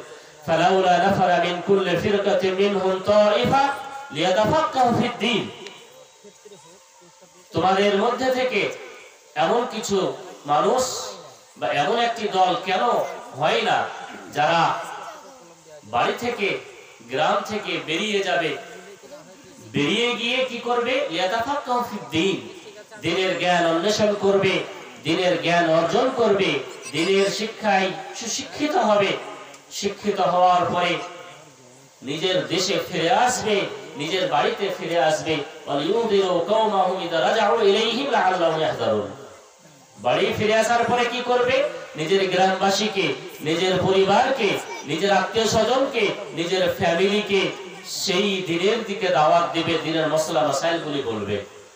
ফালাউলা নাফারা মিন কুল্লি ফিরকাতিন মিনহুম তাইফা লিয়াতাফাক্কাহু ফিদ-দ্বীন। তোমাদের মধ্যে থেকে এমন কিছু মানুষ বা এমন একটি দল কেন হয় না যারা বাড়ি থেকে, গ্রাম থেকে বেরিয়ে যাবে, বেরিয়ে গিয়ে কি করবে? লিয়াতাফাক্কাহু ফিদ-দ্বীন, দ্বীনের জ্ঞান অন্বেষণ করবে, দ্বীনের জ্ঞান অর্জন করবে, দ্বীনের শিক্ষায় সুশিক্ষিত হবে, শিক্ষিত হওয়ার পরে নিজের দেশে ফিরে আসবে, নিজের বাড়িতে ফিরে আসবে। ওয়ালিউযিরু কওমাহুম ইযা রাজাউ ইলাইহিম লাআল্লাহুম ইয়াহযারুন। বাড়ি ফিরে আসার পরে কি করবে? নিজের গ্রামবাসীকে, নিজের পরিবারকে, নিজের আত্মীয়-স্বজনকে, নিজের ফ্যামিলিকে সেই দ্বীনের দিকে দাওয়াত দিবে, দ্বীনের মাসলা মাসাইলগুলি বলবে।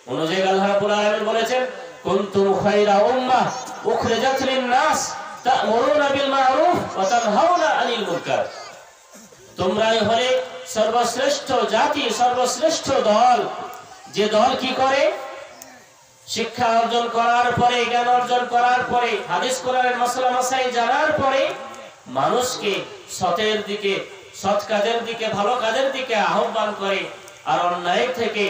অন্য জায়গায় আল্লাহ রাব্বুল আলামিন বলেছেন, কুনতুম খায়রা উম্মাহ উখরিজাত লিন-নাস তা'মুরুনা বিল মা'রুফ ওয়া তানহাউনা আনিল মুনকার। তোমরাই হলে সর্বশ্রেষ্ঠ জাতি, সর্বশ্রেষ্ঠ দল, যে দল কি করে? শিক্ষা অর্জন করার পরে, জ্ঞান অর্জন করার পরে, হাদিস কোরআনের মাসলা মাসাইল জানার পরে মানুষকে সতের দিকে, সৎ কাজের দিকে, ভালো কাজের দিকে আহ্বান করে, আর অন্যায় থেকে,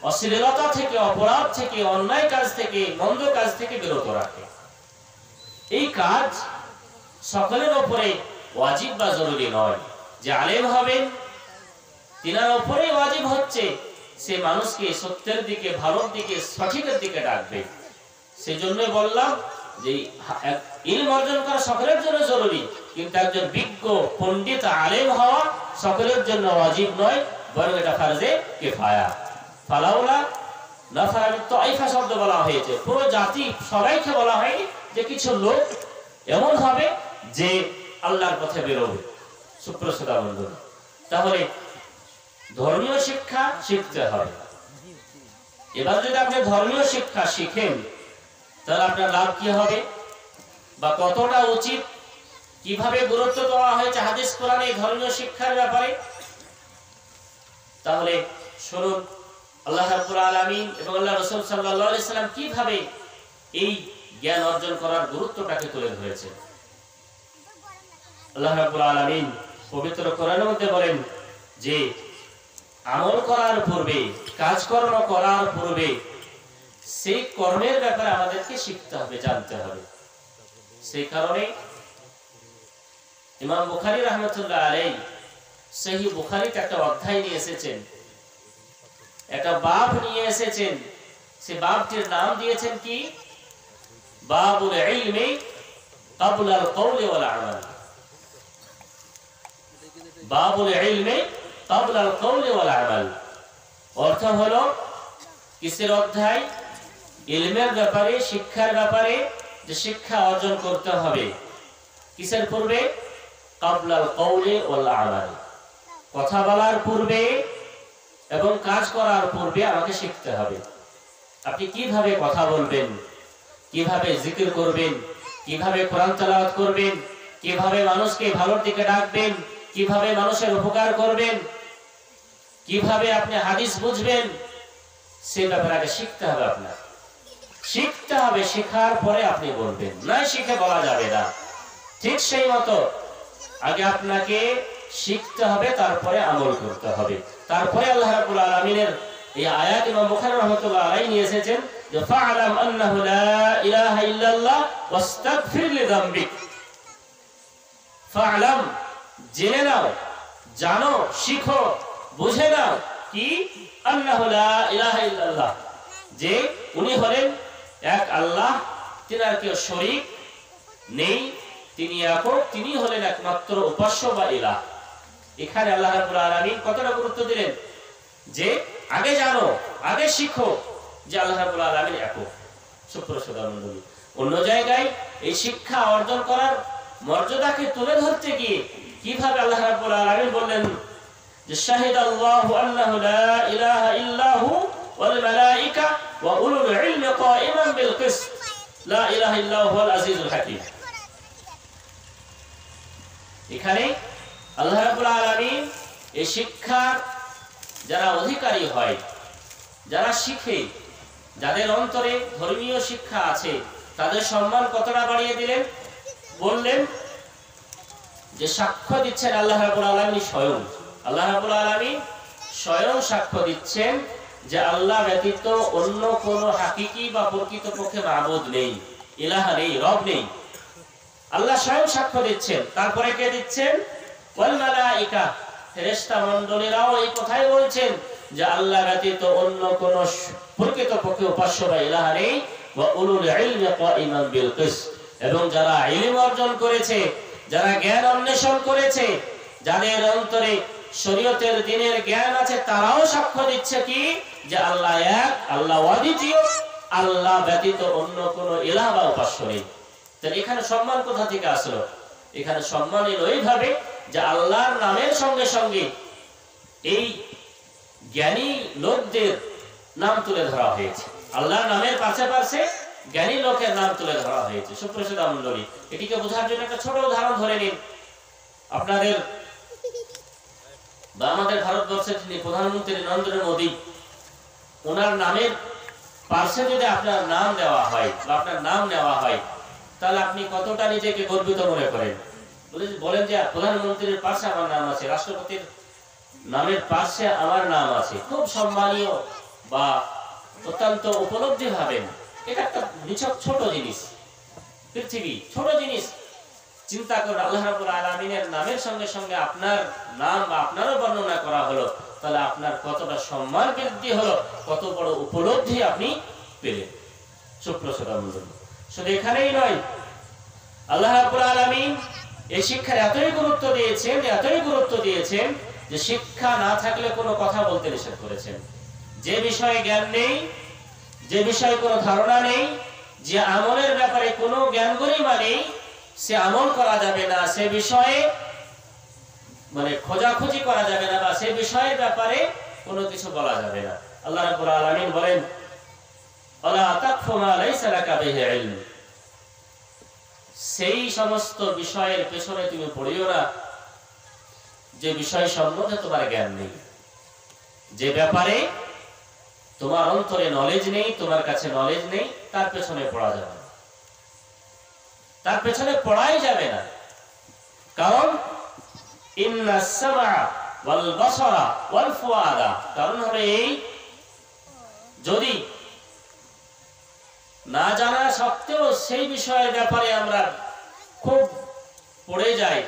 অশ্লীলতা থেকে, অপরাধ থেকে, অন্যায় কাজ থেকে, মন্দ কাজ থেকে বিরত রাখে। এই কাজ সকলের উপরে ওয়াজিব বা জরুরি নয়। যে আলেম হবেন তিনার উপরেই ওয়াজিব হচ্ছে সে মানুষকে সত্যের দিকে, ভালোর দিকে, সঠিকের দিকে ডাকবে। সেজন্য বললাম যে ইলম অর্জন করা সকলের জন্য জরুরি, কিন্তু একজন বিজ্ঞ পণ্ডিত আলেম হওয়া সকলের জন্য ওয়াজিব নয়, বরং এটা ফারজে কিফায়া। ফালাউলা নাফারা তাইফা শব্দ বলা হয়েছে, পুরো জাতি সবাইকে বলা হয়নি, যে কিছু লোক এমন হবে যে আল্লাহর পথে বেরোবে। সুপ্রসদা বন্ধু, তাহলে ধর্মীয় শিক্ষা শিখতে হবে। এবার যদি আপনি ধর্মীয় শিক্ষা শিখেন তাহলে আপনার লাভ কি হবে বা কতটা উচিত, কিভাবে গুরুত্ব দেওয়া হয়েছে হাদিস কোরআনে এই ধর্মীয় শিক্ষার ব্যাপারে, তাহলে শুনুন আল্লাহ রাব্বুল আলামিন এবং আল্লাহ রাসূল সাল্লাল্লাহু আলাইহি সাল্লাম কিভাবে এই জ্ঞান অর্জন করার গুরুত্বটাকে তুলে ধরেছেন। আল্লাহ রাব্বুল আলামিন পবিত্র কোরআনের মধ্যে বলেন যে আমল করার পূর্বে, কাজকর্ম করার পূর্বে সেই কর্মের ব্যাপারে আমাদেরকে শিখতে হবে, জানতে হবে। সেই কারণে ইমাম বুখারী রাহমাতুল্লাহ আলাইহি সহিহ বুখারীতে একটা অধ্যায় নিয়ে এসেছেন, একটা বাব নিয়ে এসেছেন। সেই বাবটির নাম দিয়েছেন কি? বাবুল ইলমি ক্বাবলা আল কওলি ওয়াল আমাল। বাবুল ইলমি ক্বাবলা আল কওলি ওয়াল আমাল অর্থ হলো কিসের অধ্যায়? ইলমের ব্যাপারে, শিক্ষার ব্যাপারে, যে শিক্ষা অর্জন করতে হবে কিসের পূর্বে? ক্বাবলা আল কওলি ওয়াল আমাল, কথা বলার পূর্বে এবং কাজ করার পূর্বে আমাকে শিখতে হবে। আপনি কিভাবে কথা বলবেন, কিভাবে জিকির করবেন, কিভাবে কোরআন তেলাওয়াত করবেন, কিভাবে মানুষকে ভালোর দিকে ডাকবেন, কিভাবে মানুষের উপকার করবেন, কিভাবে আপনি হাদিস বুঝবেন, সে ব্যাপারে আগে শিখতে হবে। আপনার শিখতে হবে, শেখার পরে আপনি বলবেন, না শিখে বলা যাবে না। ঠিক সেই মতো আগে আপনাকে শিখতে হবে, তারপরে আমল করতে হবে। তারপরে আল্লাহ রাব্বুল আলামিনের এই আয়াত ইমাম বুখারী রাহমাতুল্লাহ আলাইহি নিয়ে এসেছেন যে ফা'লাম আন্নাহু লা ইলাহা ইল্লাল্লাহ ওয়াস্তাগফির লিযামবিক। ফা'লাম, জেনে নাও, জানো, শিখো, বুঝে নাও কি? আন্নাহু লা ইলাহা ইল্লাল্লাহ, যে উনি হলেন এক আল্লাহ, তিনার কেউ শরীক নেই, তিনি একক, তিনি হলেন একমাত্র উপাস্য বা ইলাহ। এখানে আল্লাহ রাব্বুল আলামিন কতটা গুরুত্ব দিলেন যে আগে জানো, আগে শিখো যে আল্লাহ রাব্বুল আলামিন একক। সুপ্রসদা মণ্ডলী, অন্য জায়গায় এই শিক্ষা অর্জন করার মর্যাদাকে তুলে ধরতে গিয়ে কিভাবে আল্লাহ রাব্বুল আলামিন বললেন যে শাহিদাল্লাহু আন্নাহু লা ইলাহা ইল্লাহু ওয়াল মালায়েকা ওয়া উলুল ইলমি কায়িমান বিল কিসত লা ইলাহা ইল্লাহু হুয়াল আজিজুল হাকীম। এখানে আল্লাহ রাব্বুল আলামিন এই শিক্ষার যারা অধিকারী হয়, যারা শিখে, যাদের অন্তরে ধর্মীয় শিক্ষা আছে, তাদের সম্মান কতটা বাড়িয়ে দিলেন। বললেন যে সাক্ষ্য দিচ্ছেন আল্লাহ রাব্বুল আলামিন স্বয়ং। আল্লাহ রাব্বুল আলামিন স্বয়ং সাক্ষ্য দিচ্ছেন যে আল্লাহ ব্যতীত অন্য কোন হাকিকি বা প্রকৃতপক্ষে মাবুদ নেই, ইলাহ নেই, রব নেই। আল্লাহ স্বয়ং সাক্ষ্য দিচ্ছেন। তারপরে কে দিচ্ছেন? ওয়াল মালায়েকা, ফেরেশতা মণ্ডলীরাও এই কথাই বলছেন যে আল্লাহ ব্যতীত অন্য কোন প্রকৃতপক্ষে উপাস্য বা ইলাহ নেই। ওয়া উলুল ইলমি কায়িমান বিল কিসত, এবং যারা ইলম অর্জন করেছে, যারা জ্ঞান অন্বেষণ করেছে, যাদের অন্তরে শরীয়তের দ্বীনের জ্ঞান আছে, তারাও সাক্ষ্য দিচ্ছে কি? যে আল্লাহ এক, আল্লাহ অদ্বিতীয়, আল্লাহ ব্যতীত অন্য কোন ইলাহ বা উপাস্য নেই। তাহলে এখানে সম্মান কোথা থেকে আসলো? এখানে সম্মান এলো এইভাবে যে আল্লাহর নামের সঙ্গে সঙ্গে এই জ্ঞানী লোকদের নাম তুলে ধরা হয়েছে। আল্লাহর নামের পাশে পাশে জ্ঞানী লোকের নাম তুলে ধরা হয়েছে। সুপ্রসিদ্ধ মণ্ডলী, এটিকে বোঝার জন্য একটা ছোট উদাহরণ ধরে নিন। আপনাদের বা আমাদের ভারতবর্ষের যিনি প্রধানমন্ত্রী নরেন্দ্র মোদী, ওনার নামের পাশে যদি আপনার নাম দেওয়া হয় বা আপনার নাম নেওয়া হয়, তাহলে আপনি কতটা নিজেকে গর্বিত মনে করেন? বলেন যে প্রধানমন্ত্রীর পাশে আমার নাম আছে, রাষ্ট্রপতির নামের পাশে আমার নাম আছে, খুব সম্মানীয় বা অত্যন্ত উপলব্ধি ভাবেন। এটা একটা নিছক ছোট জিনিস, পৃথিবী ছোট জিনিস। চিন্তা করুন, আল্লাহ রাব্বুল আলামিনের নামের সঙ্গে সঙ্গে আপনার নাম বা আপনারও বর্ণনা করা হলো, তাহলে আপনার কতটা সম্মান বৃদ্ধি হলো, কত বড় উপলব্ধি আপনি পেলেন। সুপ্রসদা মণ্ডলী, শুধু এখানেই নয়, আল্লাহ রাব্বুল আলামিন এই শিক্ষার এতই গুরুত্ব দিয়েছেন যে শিক্ষা না থাকলে কোনো কথা বলতে নিষেধ করেছেন। যে বিষয়ে জ্ঞান নেই, যে বিষয়ে কোনো ধারণা নেই, যে আমলের ব্যাপারে কোনো জ্ঞান গরিমা নেই, সে আমল করা যাবে না, সে বিষয়ে মানে খোঁজাখুঁজি করা যাবে না, বা সে বিষয়ের ব্যাপারে কোনো কিছু বলা যাবে না। আল্লাহ রাব্বুল আলামিন বলেন, ওয়ালা তাকফু মা লাইসা লাকা বিহি ইলম, সেই সমস্ত বিষয়ের পেছনে তুমি পড়িও না যে বিষয় সম্বন্ধে তোমার জ্ঞান নেই, যে ব্যাপারে তোমার অন্তরে নলেজ নেই, তোমার কাছে নলেজ নেই, তার পেছনে পড়া যাবে না, তার পেছনে পড়াই যাবে না। কারণ ইন্নাস সামআ ওয়াল বাসারা ওয়াল ফুআদা, কারণ হলো এই, যদি না জানা সত্ত্বেও সেই বিষয়ের ব্যাপারে আমরা খুব পড়ে যাই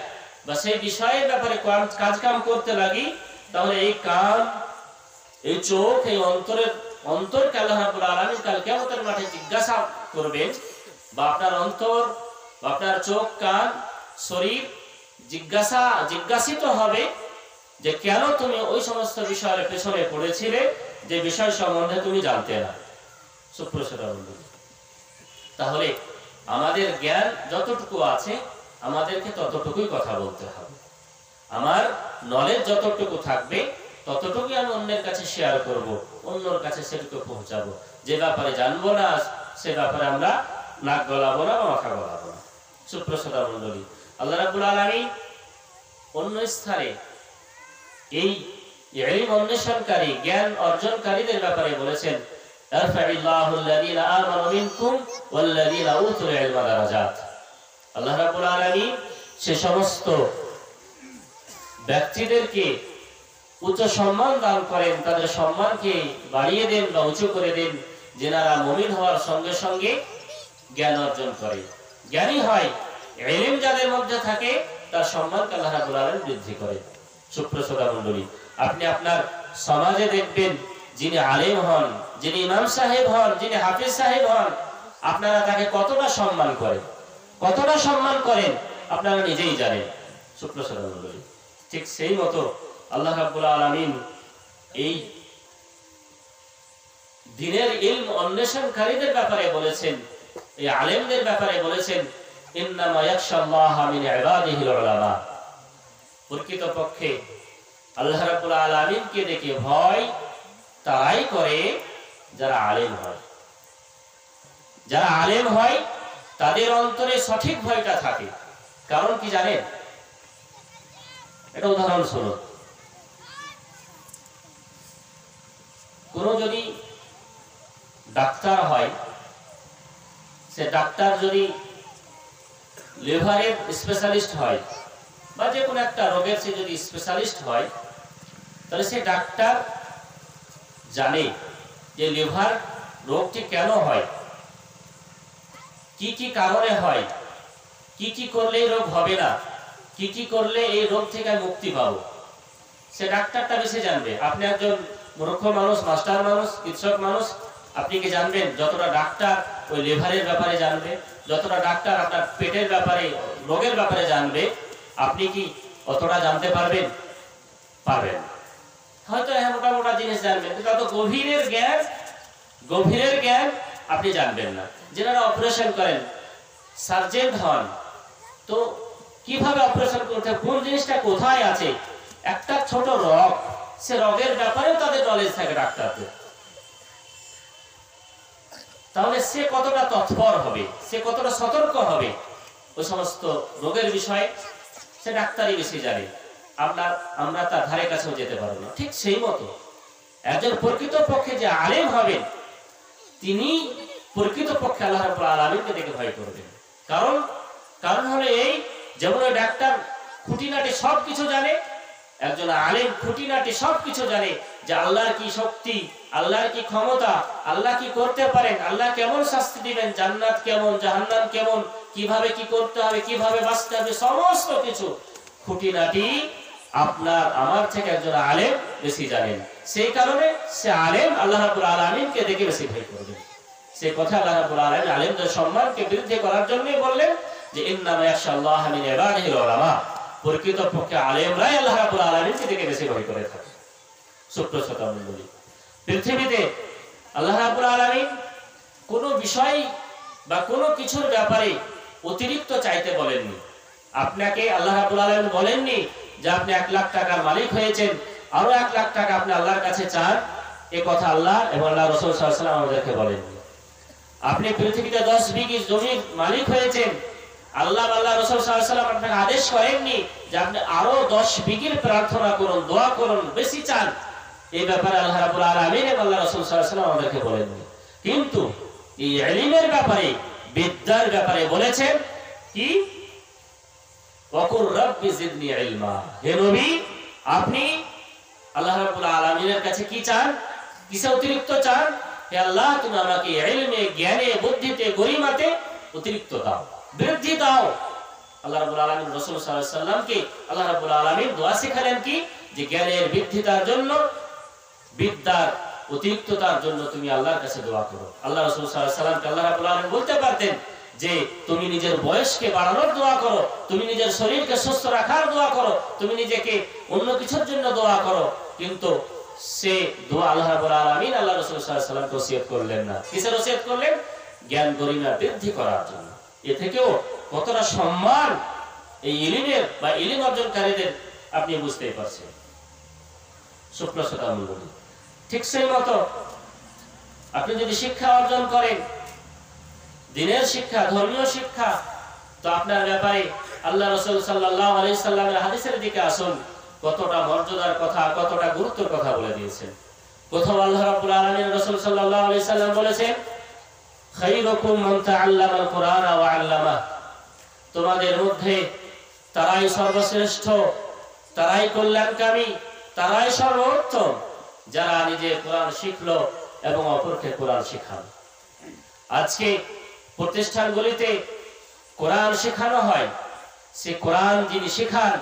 বা সেই বিষয়ের ব্যাপারে কাজ কাম করতে লাগি, তাহলে এই কান, এই চোখ, এই অন্তরকে আল্লাহ রাব্বুল আলামিন কাল কিয়ামতের মাঠে জিজ্ঞাসা করবেন, বা আপনার অন্তর বা আপনার চোখ, কান, শরীর জিজ্ঞাসিত হবে যে কেন তুমি ওই সমস্ত বিষয়ের পেছনে পড়েছিলে যে বিষয় সম্বন্ধে তুমি জানতে না। সুপ্রসেদা বন্ধু, তাহলে আমাদের জ্ঞান যতটুকু আছে আমাদেরকে ততটুকুই কথা বলতে হবে। আমার নলেজ যতটুকু থাকবে ততটুকুই আমি অন্যের কাছে শেয়ার করব, অন্যের কাছে সেটুকু পৌঁছাবো। যে ব্যাপারে জানবো না সে ব্যাপারে আমরা নাক গলাবো না বা মাথা গলাবো না। সুপ্রসেদা মণ্ডলী, আল্লাহ রাব্বুল আলামিন অন্য স্থানে এই ইলম অন্বেষণকারী, জ্ঞান অর্জনকারীদের ব্যাপারে বলেছেন, আরফাইল্লাহু আল্লাযীনা আমানু মিনকুম ওয়াল্লাযীনা উতুল ইলমা দারাজাত। আল্লাহ রাব্বুল আলামিন সে সমস্ত ব্যক্তিদেরকে উচ্চ সম্মান দান করেন, তাদের সম্মানকে বাড়িয়ে দেন বা উঁচু করে দেন, যারা মুমিন হওয়ার সঙ্গে সঙ্গে জ্ঞান অর্জন করে, জ্ঞানী হয়। ইলম যাদের মধ্যে থাকে তার সম্মানকে আল্লাহ রাব্বুল আলামিন বৃদ্ধি করে। সুপ্রসেদা মণ্ডলী, আপনি আপনার সমাজে দেখবেন যিনি আলেম হন, যিনি ইমাম সাহেব হন, যিনি হাফেজ সাহেব হন, আপনারা তাকে কতটা সম্মান করেন, কতটা সম্মান করেন আপনারা নিজেই জানেন। সুপ্রসেদা মণ্ডলী, ঠিক সেই মতো আল্লাহ রাব্বুল আলামিন এই দ্বীনের ইলম অন্বেষণকারীদের ব্যাপারে বলেছেন, এই আলেমদের ব্যাপারে বলেছেন, ইন্নামা ইয়াখশাল্লাহা মিন ইবাদিহিল উলামা। প্রকৃতপক্ষে আল্লাহ রাব্বুল আলামিনকে দেখে ভয় তারাই করে যারা আলেম হয়। যারা আলেম হয় তাদের অন্তরে সঠিক ভয়টা থাকে। কারণ কি জানেন? এটা উদাহরণ শুনুন। কোন যদি ডাক্তার হয়, সে ডাক্তার যদি লিভারের স্পেশালিস্ট হয় বা যে কোনো একটা রোগের সে যদি স্পেশালিস্ট হয়, তাহলে সে ডাক্তার জানে যে লিভার রোগটি কেন হয়, কি কি কারণে হয়, কি কি করলে এই রোগ হবে না, কি কি করলে এই রোগ থেকে মুক্তি পাবো, সে ডাক্তারটা বেশি জানবে। আপনি একজন মূর্খ মানুষ, মাস্টার মানুষ, চিকিৎসক মানুষ, আপনি কি জানবেন যতটা ডাক্তার ওই লিভারের ব্যাপারে জানবে, যতটা ডাক্তার আপনার পেটের ব্যাপারে, রোগের ব্যাপারে জানবে, আপনি কি অতটা জানতে পারবেন? পারবেন হয়তো, হ্যাঁ মোটা মোটা জিনিস জানবেন, কিন্তু অত গভীরের জ্ঞান আপনি জানবেন না। যারা অপারেশন করেন, সার্জেন্ট হন, তো কিভাবে অপারেশন করতে, কোন জিনিসটা কোথায় আছে, একটা ছোট রোগ, সে রোগের ব্যাপারেও তাদের নলেজ থাকে ডাক্তারদের। তাহলে সে কতটা তৎপর হবে, সে কতটা সতর্ক হবে ওই সমস্ত রোগের বিষয়ে, সে ডাক্তারই বেশি জানে। আমরা তার ধারে কাছেও যেতে পারবো না। ঠিক সেই মতো একজন প্রকৃতপক্ষে যে আলেম হবেন, তিনি প্রকৃতপক্ষে আল্লাহ রাব্বুল আলামিনকে দেখে ভয় করবেন। কারণ হলো এই, যেমন ওই ডাক্তার খুঁটিনাটি সবকিছু জানে, একজন আলেম খুঁটিনাটি সবকিছু জানে যে আল্লাহর কি শক্তি, আল্লাহর কি ক্ষমতা, আল্লাহ কি করতে পারেন, আল্লাহ কেমন শাস্তি দিবেন, জান্নাত কেমন, জাহান্নাম কেমন, কিভাবে কি করতে হবে, কিভাবে বাঁচতে হবে, সমস্ত কিছু খুঁটিনাটি আপনার আমার থেকে একজন আলেম বেশি জানেন। সেই কারণে সে আলেম আল্লাহ রাব্বুল আলামিনকে দেখে বেশি ভয় করবেন। সে কথা আল্লাহ রাব্বুল আলামিন আলেমদের সম্মানকে বৃদ্ধি করার জন্যই বললেন যে ইন্নামা ইয়াখশাল্লাহা মিন ইবাদিহিল উলামা। প্রকৃতপক্ষে আলেমরাই আল্লাহ রাব্বুল আলামিনকে থেকে বেশি ভয় করে থাকে। সুপ্রসতা মণ্ডলী, পৃথিবীতে আল্লাহ রাব্বুল আলামিন কোনো বিষয় বা কোনো কিছুর ব্যাপারে অতিরিক্ত চাইতে বলেননি। আপনাকে আল্লাহ রাব্বুল আলামিন বলেননি যে আপনি 1 লাখ টাকার মালিক হয়েছেন, আরো 1 লাখ টাকা আপনি আল্লাহর কাছে চান, এই কথা আল্লাহ এবং আল্লাহ রাসূল সাল্লাল্লাহু আলাইহি ওয়াসাল্লাম আমাদেরকে বলেননি। আপনি পৃথিবীতে 10 বিঘি জমির মালিক হয়েছেন, আল্লাহ রাসূল সাল্লাল্লাহু আলাইহি ওয়াসাল্লাম আপনাকে আদেশ করেননি যে আপনি আরো 10 বিঘির প্রার্থনা করুন, দোয়া করুন, বেশি চান। এই ব্যাপারে আল্লাহ রাব্বুল আলামিন এবং আল্লাহ রাসূল সাল্লাল্লাহু আলাইহি ওয়াসাল্লাম আমাদেরকে বলেননি। কিন্তু এই ইলমের ব্যাপারে, বিদ্যার ব্যাপারে বলেছেন কি, ওয়াকুর রাব্বি জিদনি ইলমা। হে নবী, আপনি আল্লাহ রাব্বুল আলামিনের কাছে কি চান, কিসে অতিরিক্ত চান? হে আল্লাহ, তুমি আমাকে ইলমে, জ্ঞানে, বুদ্ধিতে, গরিমাতে অতিরিক্ত দাও, বৃদ্ধি দাও। আল্লাহ রাব্বুল আলামিন রাসূল সাল্লাল্লাহু আলাইহি ওয়াসাল্লামকে আল্লাহ রাব্বুল আলামিন দোয়া শেখালেন কি, যে জ্ঞানের বৃদ্ধিতার জন্য, বিদ্যার অতিরিক্ততার জন্য তুমি আল্লাহর কাছে দোয়া করো। আল্লাহ রাসূল সাল্লাল্লাহু আলাইহি ওয়াসাল্লামকে আল্লাহ রাব্বুল আলামিন বলতে পারতেন যে তুমি নিজের বয়সকে বাড়ানোর দোয়া করো, তুমি নিজের শরীরকে সুস্থ রাখার দোয়া করো, তুমি নিজেকে অন্য কিছুর জন্য দোয়া করো, কিন্তু সে দোয়া আল্লাহ রাব্বুল আলামিন আল্লাহ রাসূল সাল্লাল্লাহু আলাইহি ওয়াসাল্লামকে ওসিয়ত করলেন না। কিসের ওসিয়ত করলেন? জ্ঞান গরিমা বৃদ্ধি করার জন্য। এ থেকেও কতটা সম্মান এই ইলমের বা ইলম অর্জনকারীদের আপনি বুঝতেই পারছেন। সুপ্রসতা মণ্ডলী, ঠিক সেই মতো আপনি যদি শিক্ষা অর্জন করেন, দ্বীনের শিক্ষা, ধর্মীয় শিক্ষা, তো আপনার ব্যাপারে আল্লাহ রাসূল সাল্লাল্লাহু আলাইহি সাল্লামের হাদিসের দিকে আসুন, কতটা মর্যাদার কথা, কতটা গুরুত্বের কথা বলে দিয়েছেন। কোথাও আল্লাহ রাব্বুল আলামিন রাসূল সাল্লাল্লাহু আলাইহি সাল্লাম বলেছেন, খায়রুকুম মান তাআল্লামাল কুরআন ওয়া আল্লামা। তোমাদের মধ্যে তারাই সর্বশ্রেষ্ঠ, তারাই কল্যাণকামী, তারাই সর্বোত্তম যারা নিজে কোরআন শিখলো এবং অপরকে কোরআন শেখান। আজকে প্রতিষ্ঠানগুলিতে কোরআন শেখানো হয়, সে কোরআন যিনি শেখান,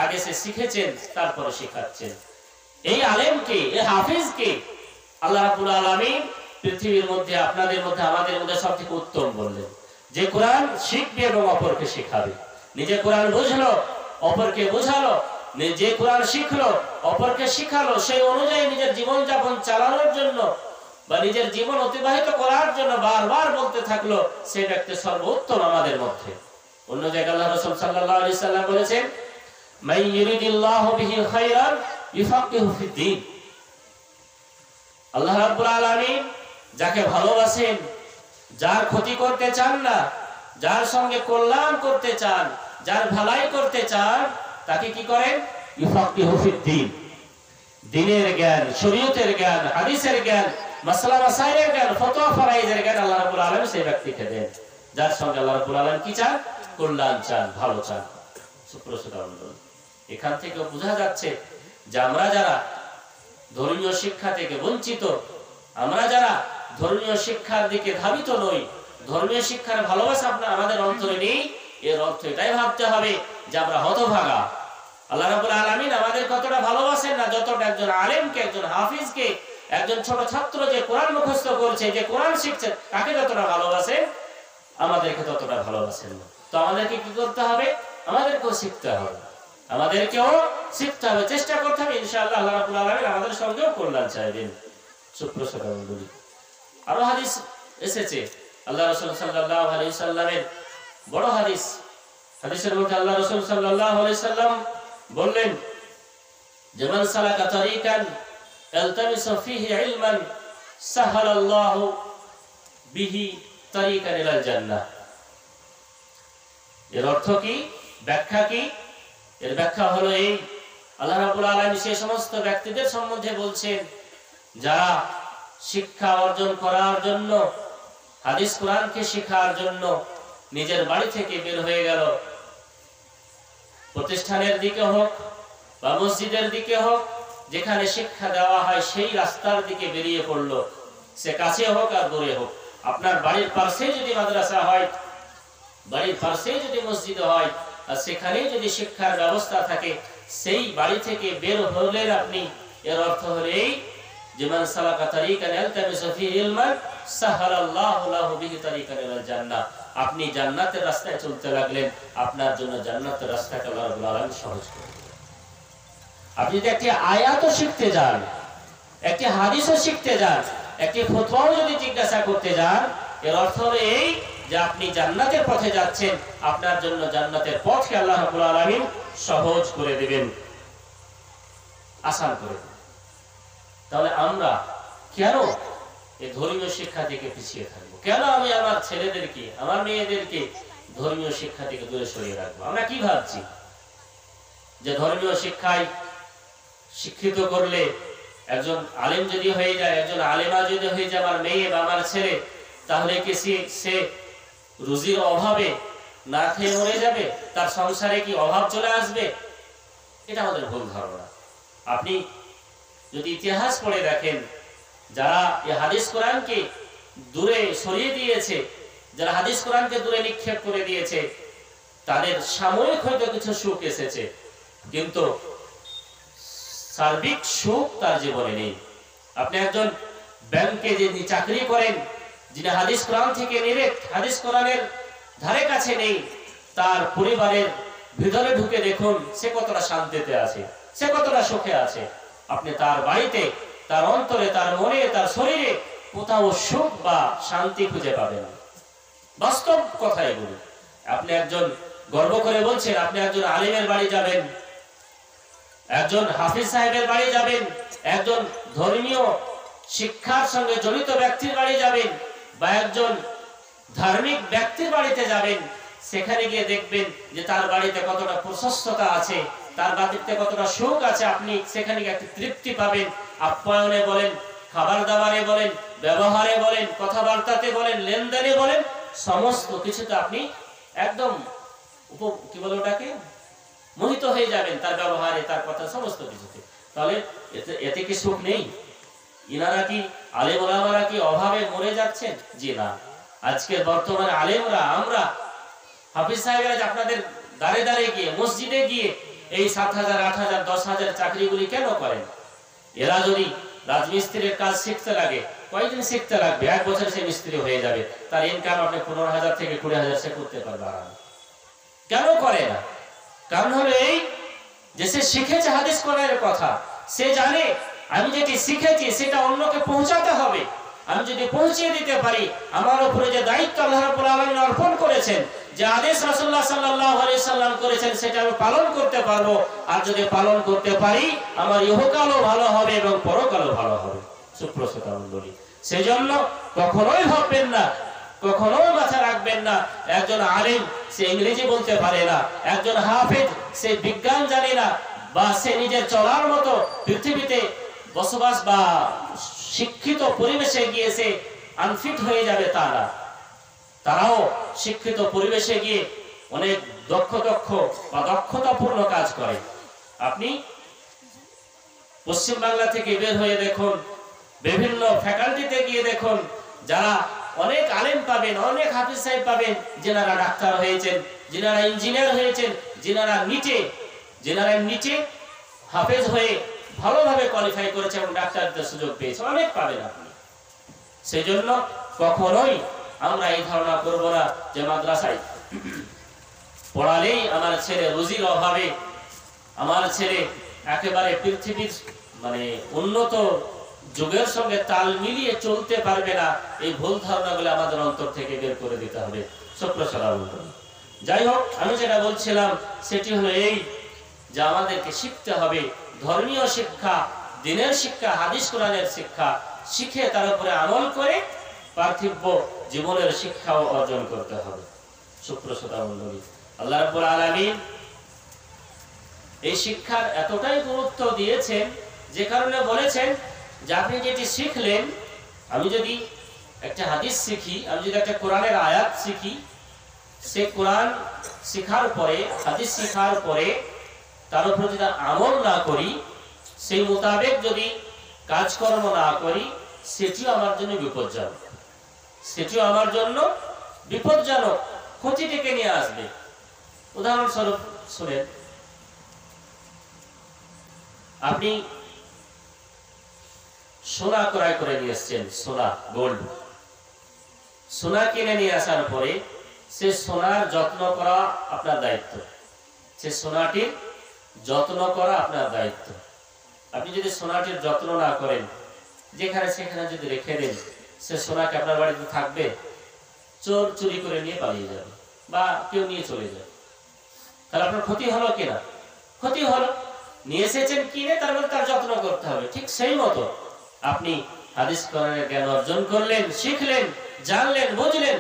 আগে সে শিখেছেন, তারপরে শেখাচ্ছেন। এই আলেমকে, এই হাফিজকে আল্লাহ রাব্বুল আলামিন পৃথিবীর মধ্যে, আপনাদের মধ্যে, আমাদের মধ্যে সবথেকে উত্তম বললেন, যে কোরআন শিখবে এবং অপরকে শেখাবে। নিজে কোরআন বুঝলো, অপরকে বোঝালো, যে কোরআন শিখলো, অপরকে শিখালো, সেই অনুযায়ী নিজের জীবনযাপন চালানোর জন্য বা নিজের জীবন অতিবাহিত করার জন্য বারবার বলতে থাকলো, সে ব্যক্তি সর্বোত্তম আমাদের মধ্যে। অন্য জায়গায় আল্লাহ রাসূল সাল্লাল্লাহু আলাইহি সাল্লাম বলেছেন, মান ইউরিদিল্লাহু বিহি খায়রান ইউফাক্কিহু ফিদ্দীন। আল্লাহ রাব্বুল আলামিন যাকে ভালোবাসেন, যার ক্ষতি করতে চান না, যার সঙ্গে কল্যাণ করতে চান, যার ভালাই করতে চান, তাকে কি করেন? ইউফাক্কিহু ফিদ্দীন। দ্বীনের জ্ঞান, শরীয়তের জ্ঞান, হাদিসের জ্ঞান, মাসলা মাসাইলের জ্ঞান, ফতোয়া ফরাইজের জ্ঞান আল্লাহ রাব্বুল আলামিন সেই ব্যক্তিকে দেন, যার সঙ্গে আল্লাহ রাব্বুল আলামিন কি চান? কল্যাণ চান, ভালো চান। সুপ্রসতা মণ্ডলী, এখান থেকে বোঝা যাচ্ছে যে আমরা যারা ধর্মীয় শিক্ষা থেকে বঞ্চিত, আমরা যারা ধর্মীয় শিক্ষার দিকে ধাবিত নই, ধর্মীয় শিক্ষার ভালোবাসা আমাদের অন্তরে নেই, এর অর্থ এটাই ভাবতে হবে যে আমরা হতভাগা। আল্লাহ রাব্বুল আলামিন আমাদের কতটা ভালোবাসেন না, যতটা একজন আলেমকে, একজন হাফিজকে, একজন ছোট ছাত্র যে কোরআন মুখস্থ করছে, যে কোরআন শিখছে, তাকে যতটা ভালোবাসেন, আমাদেরকে ততটা ভালোবাসেন না। তো আমাদেরকে কি করতে হবে? আমাদেরকেও শিখতে হবে, আমাদেরকেও শিখতে হবে, চেষ্টা করতে হবে। ইনশাআল্লাহ আল্লাহ রাব্বুল আলামিন আমাদের সঙ্গেও কল্যাণ চাইবেন। সুপ্রসতা মণ্ডলী, আরো হাদিস এসেছে আল্লাহ রাসূল সাল্লাল্লাহু আলাইহি সাল্লামের, বড় হাদিস। হাদিসের মধ্যে আল্লাহ রাসূল সাল্লাল্লাহু আলাইহি সাল্লাম বললেন যে মান সালাকা তারিকান ইলতামিসু ফীহি ইলমান সাহালাল্লাহু বিহি তারিকান ইলাল জান্নাহ। এর অর্থ কি? ব্যাখ্যা কি? এর ব্যাখ্যা হলো এই, আল্লাহ রাব্বুল আলামিন সেই সমস্ত ব্যক্তিদের সম্বন্ধে বলছেন যারা শিক্ষা অর্জন করার জন্য, হাদিস কোরআনকে শেখার জন্য নিজের বাড়ি থেকে বের হয়ে গেল, প্রতিষ্ঠানের দিকে হোক বা মসজিদের দিকে হোক, যেখানে শিক্ষা দেওয়া হয় সেই রাস্তার দিকে বেরিয়ে পড়লো, সে কাছে হোক আর দূরে হোক। আপনার বাড়ির পাশে যদি মাদ্রাসা হয়, বাড়ির পাশে যদি মসজিদ হয়, আর সেখানে যদি শিক্ষার ব্যবস্থা থাকে, সেই বাড়ি থেকে বের হলেন আপনি। এর অর্থ হলো এই যে মান সালাকা তারিকান ইলতামিসু ফীহি ইলমান সাহালাল্লাহু লাহু বিহি তারিকান ইলাল জান্নাহ। আপনি জান্নাতের রাস্তায় চলতে লাগলেন, আপনার জন্য জান্নাতের রাস্তাকে আল্লাহ রাব্বুল আলামিন সহজ করে দিলেন। আপনি যদি একটি আয়াতও শিখতে যান, একটি হাদিসও শিখতে যান, একটি ফতোয়াও যদি জিজ্ঞাসা করতে যান, এর অর্থ হলো এই যে আপনি জান্নাতের পথে যাচ্ছেন, আপনার জন্য জান্নাতের পথকে আল্লাহ রাব্বুল আলামিন সহজ করে দিবেন, আসান করে দিবেন। তাহলে আমরা কেন এই ধর্মীয় শিক্ষা থেকে পিছিয়ে থাকবো? কেন আমি আমার ছেলেদেরকে, আমার মেয়েদেরকে ধর্মীয় শিক্ষা থেকে দূরে সরিয়ে রাখবো? আমরা কি ভাবছি যে ধর্মীয় শিক্ষায় শিক্ষিত করলে, একজন আলেম যদি হয়ে যায়, একজন আলেমা যদি হয়ে যায় আমার মেয়ে বা আমার ছেলে, তাহলে কি সে রুজির অভাবে না খেয়ে মরে যাবে? তার সংসারে কি অভাব চলে আসবে? এটা আমাদের ভুল ধারণা। আপনি যদি ইতিহাস পড়ে দেখেন, যারা এই হাদিস কোরআনকে দূরে সরিয়ে দিয়েছে, যারা হাদিস কোরআনকে দূরে নিক্ষেপ করে দিয়েছে, তাদের সাময়িক হয়তো কিছু সুখ এসেছে, কিন্তু সার্বিক সুখ তার জীবনে নেই। আপনি একজন ব্যাংকে যিনি চাকরি করেন, যিনি হাদিস কোরআন থেকে নিরেট, হাদিস কোরআনের ধারে কাছে নেই, তার পরিবারের ভিতরে ঢুকে দেখুন সে কতটা শান্তিতে আছে, সে কতটা সুখে আছে। আপনি তার বাড়িতে, তার অন্তরে, তার মনে, তার শরীরে কোথাও সুখ বা শান্তি খুঁজে পাবেন। বাস্তব কথা এগুলো। আপনি একজন, গর্ব করে বলছেন, আপনি একজন আলিমের বাড়ি যাবেন, একজন হাফিজ সাহেবের বাড়ি যাবেন, একজন ধর্মীয় শিক্ষার সঙ্গে জড়িত ব্যক্তির বাড়ি যাবেন, বা একজন ধার্মিক ব্যক্তির বাড়িতে যাবেন, সেখানে গিয়ে দেখবেন যে তার বাড়িতে কতটা প্রশস্ততা আছে, তার বাড়িতে কতটা সুখ আছে। আপনি সেখানে গিয়ে একটা তৃপ্তি পাবেন। আপ্যায়নে বলেন, খাবার দাবারে বলেন, ব্যবহারে বলেন, কথাবার্তাতে বলেন, লেনদেনে বলেন, সমস্ত কিছুতে আপনি একদম কি বলে ওটাকে, মোহিত হয়ে যাবেন তার ব্যবহারে, তার কথা, সমস্ত কিছুতে। তাহলে এতে কি সুখ নেই? ইনারা কি, আলেম ওলামারা কি অভাবে মরে যাচ্ছেন? জি না। আজকের বর্তমানে আলেমরা, আমরা হাফিজ সাহেবেরা আপনাদের দাঁড়ে দাঁড়ে গিয়ে, মসজিদে গিয়ে এই 7,000, 8,000, 10,000 চাকরিগুলি কেন করেন? এরা যদি রাজমিস্ত্রির কাজ শিখতে লাগে, কয়েকদিন শিখতে লাগবে, 1 বছর সে মিস্ত্রি হয়ে যাবে, তার ইনকাম আপনি 15,000 থেকে 20,000 সে করতে পারবে আরাম। কেন করে না? কারণ হলো এই যে সে শিখেছে হাদিস কোরআনের কথা, সে জানে আমি যেটি শিখেছি সেটা অন্যকে পৌঁছাতে হবে। আমি যদি পৌঁছিয়ে দিতে পারি, আমার উপরে যে দায়িত্ব আল্লাহ রাব্বুল আলামিন অর্পণ করেছেন, যে আদেশ রাসূলুল্লাহ সাল্লাল্লাহু আলাইহি সাল্লাম করেছেন, সেটা আমি পালন করতে পারবো। আর যদি পালন করতে পারি, আমার ইহকালও ভালো হবে এবং পরকালও ভালো হবে। সুপ্রসিদ্ধ মণ্ডলী, সেজন্য কখনোই ভাববেন না, কখনোই মাথা রাখবেন না একজন আলেম সে ইংরেজি বলতে পারে না, একজন হাফেজ সে বিজ্ঞান জানে না, বা সে নিজের চলার মতো পৃথিবীতে বসবাস বা শিক্ষিত পরিবেশে গিয়ে সে আনফিট হয়ে যাবে। তারাও শিক্ষিত পরিবেশে গিয়ে অনেক দক্ষ বা দক্ষতাপূর্ণ কাজ করে। আপনি পশ্চিম বাংলা থেকে বের হয়ে দেখুন, বিভিন্ন ফ্যাকাল্টিতে গিয়ে দেখুন, যারা অনেক আলেম পাবেন, অনেক হাফিজ সাহেব পাবেন, যেনারা ডাক্তার হয়েছেন, যেনারা ইঞ্জিনিয়ার হয়েছেন, যেনারা নিচে হাফেজ হয়ে ভালোভাবে কোয়ালিফাই করেছে এবং ডাক্তারদের সুযোগ পেয়েছে, অনেক পাবেন আপনি। সেই জন্য কখনোই আমরা এই ধারণা করব না যে মাদ্রাসায় পড়ালেই আমার ছেলে রুজির অভাবে, আমার ছেলে একেবারে পৃথিবীর উন্নত যুগের সঙ্গে তাল মিলিয়ে চলতে পারবে না। এই ভুল ধারণাগুলো আমাদের অন্তর থেকে বের করে দিতে হবে। যাই হোক, আমি যেটা বলছিলাম সেটি হলো এই যে আমাদেরকে শিখতে হবে ধর্মীয় শিক্ষা, দ্বীনের শিক্ষা, হাদিস কোরআনের শিক্ষা, শিখে তার উপরে আমল করে পার্থিব জীবনের শিক্ষাও অর্জন করতে হবে। সুপ্রসিদ্ধ মণ্ডলী, আল্লাহ রাব্বুল আলামিন এই শিক্ষার এতটাই গুরুত্ব দিয়েছেন, যে কারণে বলেছেন যে আপনি যেটি শিখলেন, আমি যদি একটা হাদিস শিখি, আমি যদি একটা কোরআনের আয়াত শিখি, সে কোরআন শিখার পরে, হাদিস শিখার পরে তার উপর যদি আমল না করি, সেই মোতাবেক যদি কাজকর্ম না করি, সেটিও আমার জন্য বিপজ্জনক, ক্ষতি ডেকে নিয়ে আসবে। উদাহরণস্বরূপ শুনেন, আপনি সোনা ক্রয় করে নিয়ে এসছেন, সোনা, গোল্ড, সোনা কিনে নিয়ে আসার পরে সে সোনার যত্ন করা আপনার দায়িত্ব, সে সোনাটির যত্ন করা আপনার দায়িত্ব। আপনি যদি সোনাটির যত্ন না করেন, যেখানে সেখানে যদি রেখে দেন, সে সোনাকে আপনার বাড়িতে থাকবে, চোর চুরি করে নিয়ে পালিয়ে যাবে বা কেউ নিয়ে চলে যাবে। তাহলে আপনার ক্ষতি হলো কিনা? ক্ষতি হলো। নিয়ে এসেছেন কিনে, তার মানে তার যত্ন করতে হবে। ঠিক সেই মতো আপনি হাদিস কোরআনের জ্ঞান অর্জন করলেন, শিখলেন, জানলেন, বুঝলেন,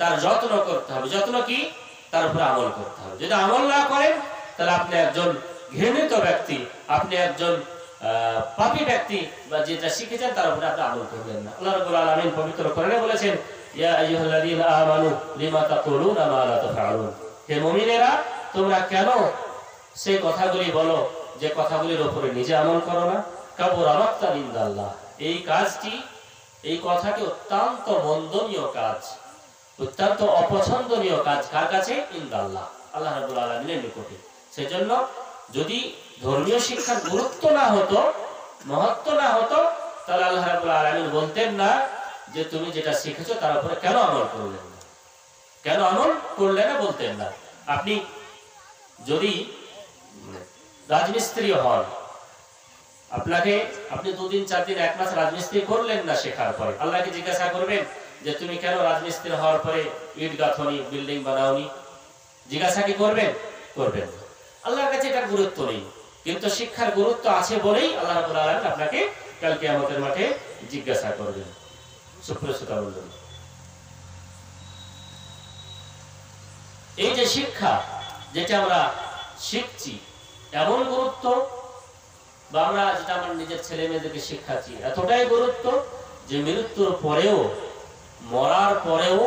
তার যত্ন করতে হবে। যত্ন কি? তার উপরে আমল করতে হবে। যদি আমল না করেন তাহলে আপনি একজন ঘৃণিত ব্যক্তি, আপনি একজন পাপী ব্যক্তি, বা যেটা শিখেছেন তার উপরে আপনি আমল করবেন না। আল্লাহ রাব্বুল আলামিন পবিত্র কোরআনে বলেছেন, ইয়া আইয়ুহাল্লাযীনা আমানু লিমা তাকুলুনা মা লা তাফআলুন। হে মুমিনেরা, তোমরা কেন সেই কথাগুলি বলো যে কথাগুলির উপরে নিজে আমল করো না? কাবুরা মাকতান ইনদাল্লাহ। এই কাজটি, এই কথাটি অত্যন্ত মন্দনীয় কাজ, অত্যন্ত অপছন্দনীয় কাজ। কার কাছে? ইনদাল্লাহ, আল্লাহ রাব্বুল আলামিনের নিকটে। সেজন্য যদি ধর্মীয় শিক্ষার গুরুত্ব না হতো, মহত্ব না হতো, তাহলে আল্লাহ রাব্বুল আলামিন বলতেন না যে তুমি যেটা শিখেছো তার উপরে কেন আমল করলেন না, কেন আমল করলে না, বলতেন না। আপনি যদি রাজমিস্ত্রি হন, আপনি 2 দিন 4 দিন 1 মাস রাজমিস্ত্রি করলেন না, শেখার পরে আল্লাহকে জিজ্ঞাসা করবেন যে তুমি কেন রাজমিস্ত্রি হওয়ার পরে ইট গাঁথনি, বিল্ডিং বানাওনি? জিজ্ঞাসা কি করবেন? করবেন না। আল্লাহর কাছে এটার গুরুত্ব নেই, কিন্তু শিক্ষার গুরুত্ব আছে বলেই আল্লাহ রাব্বুল আলামিন আপনাকে কাল কিয়ামতের মাঠে জিজ্ঞাসা করবেন। সুপ্রিয় শ্রোতা বন্ধু, এই যে শিক্ষা যেটা আমরা শিখছি, এমন গুরুত্ব, বা আমরা যেটা আমার নিজের ছেলে মেয়েদেরকে শিক্ষাচ্ছি, এতটাই গুরুত্ব যে মৃত্যুর পরেও, মরার পরেও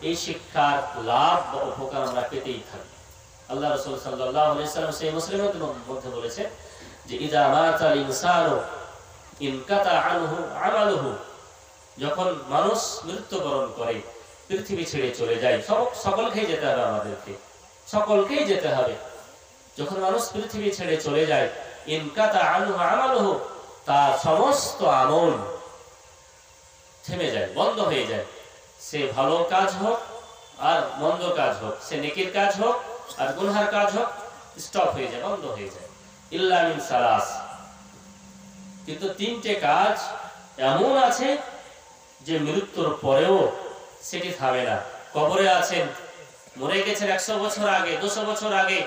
এই শিক্ষার লাভ বা উপকার আমরা পেতেই থাকি। আল্লাহ রাসূল সাল্লাল্লাহু আলাইহি ওয়াসাল্লাম সেই মুসলিমের মধ্যে বলেছেন যে ইযা মাতাল ইনসানু ইনকাতা আনহু আমালুহু। যখন মানুষ মৃত্যুবরণ করে, পৃথিবী ছেড়ে চলে যায়, সকলকেই যেতে হবে, আমাদেরকে সকলকেই যেতে হবে। যখন মানুষ পৃথিবী ছেড়ে চলে যায়, ইনকাতা আনহু আমালুহু, তার সমস্ত আমল থেমে যায়, বন্ধ হয়ে যায়। সে ভালো কাজ হোক আর মন্দ কাজ হোক, সে নেকির কাজ হোক আর গুনহার কাজ হোক, স্টপ হয়ে যায়, বন্ধ হয়ে যায়। ইল্লা মিন সালাস। কিন্তু 3টে কাজ এমন আছে যে মৃত্যুর পরেও সেটি থামে না। কবরে আছেন, মরে গেছেন 100 বছর আগে, 200 বছর আগে,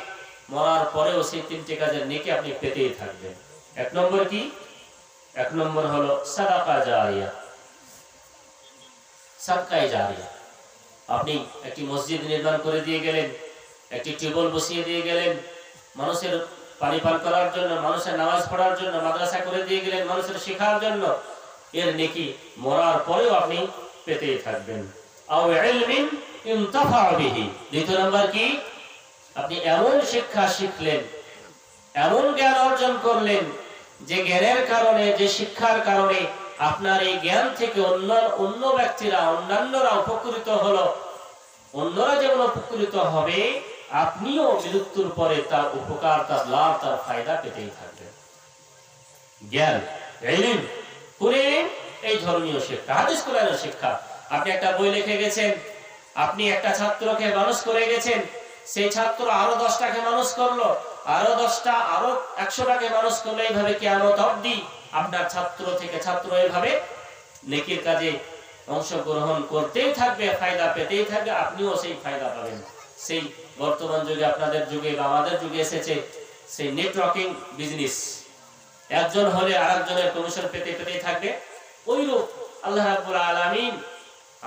মরার পরেও সেই 3টে কাজের নেকি আপনি পেতেই থাকবেন। 1 নম্বর কি? 1 নম্বর হলো সাদাকা জারিয়া। সাদকায়ে জারিয়া। আপনি একটি মসজিদ নির্মাণ করে দিয়ে গেলেন, একটি টিউবওয়েল বসিয়ে দিয়ে গেলেন মানুষের পানি পান করার জন্য, মানুষের নামাজ পড়ার জন্য, মাদ্রাসা করে দিয়ে গেলেন মানুষের শেখার জন্য, এর নেকি মরার পরেও আপনি পেতেই থাকবেন। আও ইলমিন ইনতাফা বিহি। 2 নম্বর কি? আপনি এমন শিক্ষা শিখলেন, এমন জ্ঞান অর্জন করলেন যে জ্ঞানের কারণে, যে শিক্ষার কারণে আপনার এই জ্ঞান থেকে অন্য ব্যক্তিরা, অন্যান্যরা উপকৃত হলো। অন্যরা যেমন উপকৃত হবে, আপনিও মৃত্যুর পরে তার উপকার, তার লাভ, তার ফায়দা পেতেই থাকবেন। জ্ঞান, ইলম, কুরআন, এই ধর্মীয় শিক্ষা, হাদিস কোরআনের শিক্ষা। আপনি একটা বই লিখে গেছেন, আপনি একটা ছাত্রকে মানুষ করে গেছেন, সেই ছাত্র আরো 10টাকে মানুষ করলো, আরো 10টা, আরো 100টাকে মানুষ করলো। এইভাবে কিয়ামত অবধি আপনার ছাত্র থেকে ছাত্র এইভাবে নেকির কাজে অংশগ্রহণ করতেই থাকবে, ফায়দা পেতেই থাকবে, আপনিও সেই ফায়দা পাবেন। সেই বর্তমান যুগে, আপনাদের যুগে বা আমাদের যুগে এসেছে সেই নেটওয়ার্কিং বিজনেস। একজন হলে আরেকজনের কমিশন পেতেই থাকবে। ওইরূপ আল্লাহ রাব্বুল আলামিন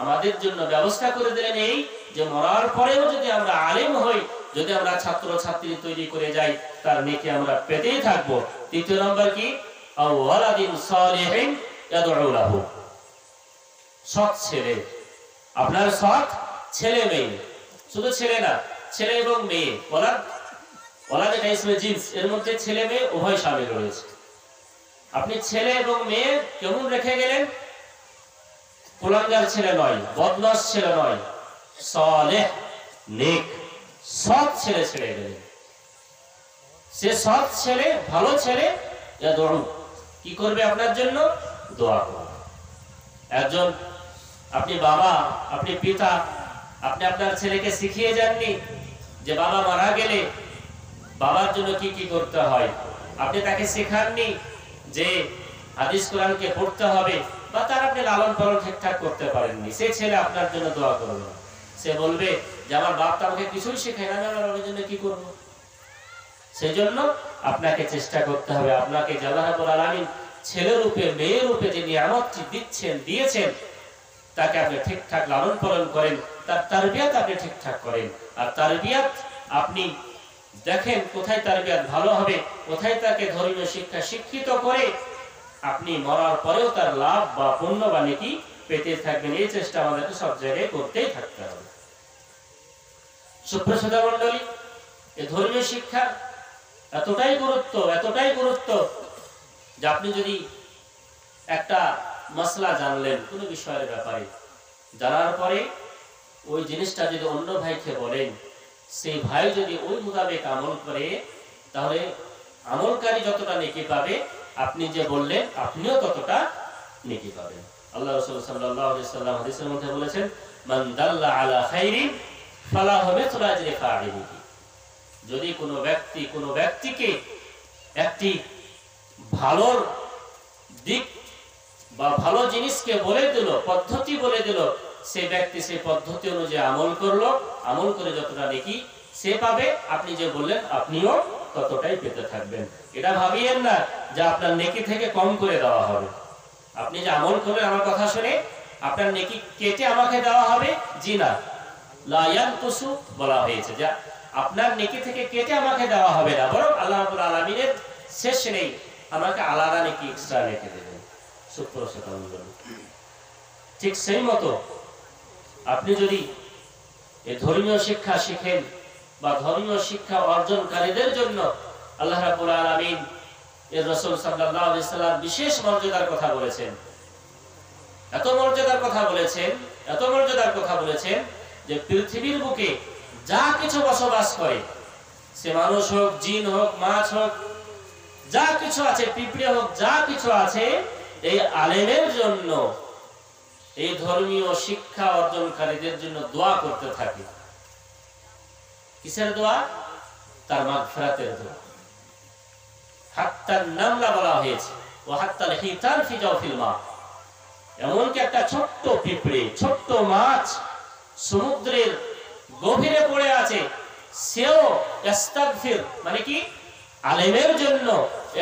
আমাদের জন্য ব্যবস্থা করে দিলেন এই যে মরার পরেও যদি আমরা আলেম হই, যদি আমরা ছাত্র ছাত্রী তৈরি করে যাই, তার নেকি আমরা পেতেই থাকবো। 3 নম্বর কি? আও ওয়ালাদিন সালিহিন ইয়াদউ লাহু। সৎ ছেলে, আপনার সৎ ছেলে মেয়ে, শুধু ছেলে না, ছেলে এবং মেয়ে। ওলাদ এটা ইসমে জিন্স, এর মধ্যে ছেলে মেয়ে উভয় শামিল রয়েছে। আপনি ছেলে এবং মেয়ে কেমন রেখে গেলেন? কুলাঙ্গার ছেলে নয়, বদমাশ ছেলে নয়, সালেহ, নেক, সৎ ছেলে ছেড়ে গেলেন। সে সৎ ছেলে, ভালো ছেলে, কি করবে আপনার জন্য? দোয়া করবে। একজন আপনি বাবা, আপনি পিতা, আপনি আপনার ছেলেকে শিখিয়ে যাননি যে বাবা মারা গেলে বাবার জন্য কি কি করতে হয়। আপনি তাকে শেখাননি যে হাদিস কোরআনকে পড়তে হবে, বা তার আপনি লালন পালন ঠিকঠাক করতে পারেননি। সেই ছেলে আপনার জন্য দোয়া করবে, সে বলবে যে আমার বাপ তো আমাকে কিছুই শেখায় না, আমি আমার বাবার জন্য কি করবো। সেই জন্য আপনাকে চেষ্টা করতে হবে, আপনাকে আল্লাহ রাব্বুল আলামিন ছেলে রূপে মেয়ে রূপে যে নিয়ামতটি দিয়েছেন তাকে আপনি ঠিকঠাক লালন পালন করেন, তার তারবিয়াত আপনি ঠিকঠাক করেন। আর তারবিয়াত আপনি দেখেন কোথায় তারবিয়াত ভালো হবে, কোথায় তাকে ধর্মীয় শিক্ষা শিক্ষিত করে আপনি মরার পরেও তার লাভ বা পুণ্য বা নেকি পেতে থাকবেন। এই চেষ্টা আমাদেরকে সব জায়গায় করতেই থাকতে হবে। সুপ্রসিদ্ধ মণ্ডলী, এই ধর্মীয় শিক্ষা এতটাই গুরুত্ব যে আপনি যদি একটা মাসলা জানলেন কোন বিষয়ের ব্যাপারে, জানার পরে ওই জিনিসটা যদি অন্য ভাইকে বলেন, সেই ভাই যদি ওই মোতাবেক আমল করে, তাহলে আমলকারী যতটা নেকি পাবে, আপনি যে বললেন আপনিও ততটা নেকি পাবেন। আল্লাহ রাসূল সাল্লাল্লাহু আলাইহি ওয়াসাল্লাম হাদিসের মধ্যে বলেছেন, মান দাল্লা আলা খাইরিন ফালাহু মিসলু আজরি ফাইলিহি। যদি কোনো ব্যক্তিকে একটি ভালো দিক বা ভালো জিনিসকে বলে দিল, পদ্ধতি বলে দিল, সেই ব্যক্তি সেই পদ্ধতি অনুযায়ী আমল করলো, আমল করে যতটা নেকি সে পাবে, আপনি যে বললেন আপনিও ততটাই পেতে থাকবেন। এটা ভাবিয়েন না যে আপনার নেকি থেকে কম করে দেওয়া হবে। আপনি যে আমল করলেন আমার কথা শুনে আপনার নেকি কেটে আমাকে দেওয়া হবে, জি না, লা ইয়ানকুসু বলা হয়েছে যে আপনার নেকি থেকে কেটে আমাকে দেওয়া হবে না, বরং আল্লাহ রাব্বুল আলামিনের শেষ নেই আমাকে আলাদা নেকি এক্সট্রা রেখে দেবেন। ঠিক সেই মতো আপনি যদি এই ধর্মীয় শিক্ষা শিখেন বা ধর্মীয় শিক্ষা অর্জনকারীদের জন্য আল্লাহ রাব্বুল আলামিন এর রাসূল সাল্লাল্লাহু আলাইহি সাল্লাম বিশেষ মর্যাদার কথা বলেছেন। এত মর্যাদার কথা বলেছেন যে পৃথিবীর বুকে যা কিছু বসবাস করে, সে মানুষ হোক, জিন হোক, মাছ হোক, যা কিছু আছে, পিঁপড়ে হোক, যা কিছু আছে, এই আলেমের জন্য, এই ধর্মীয় শিক্ষা অর্জনকারীদের জন্য দোয়া করতে থাকে। কিসের দোয়া? তার মাগফিরাতের দোয়া। হাত্তান নামলা বলা হয়েছে, ও হাত্তাল হিতান ফি জাওফিল মা। এমনকি একটা ছোট্ট পিঁপড়ে, ছোট্ট মাছ সমুদ্রের গভীরে পড়ে আছে, সেও ইস্তাগফির, মানে কি আলেমের জন্য,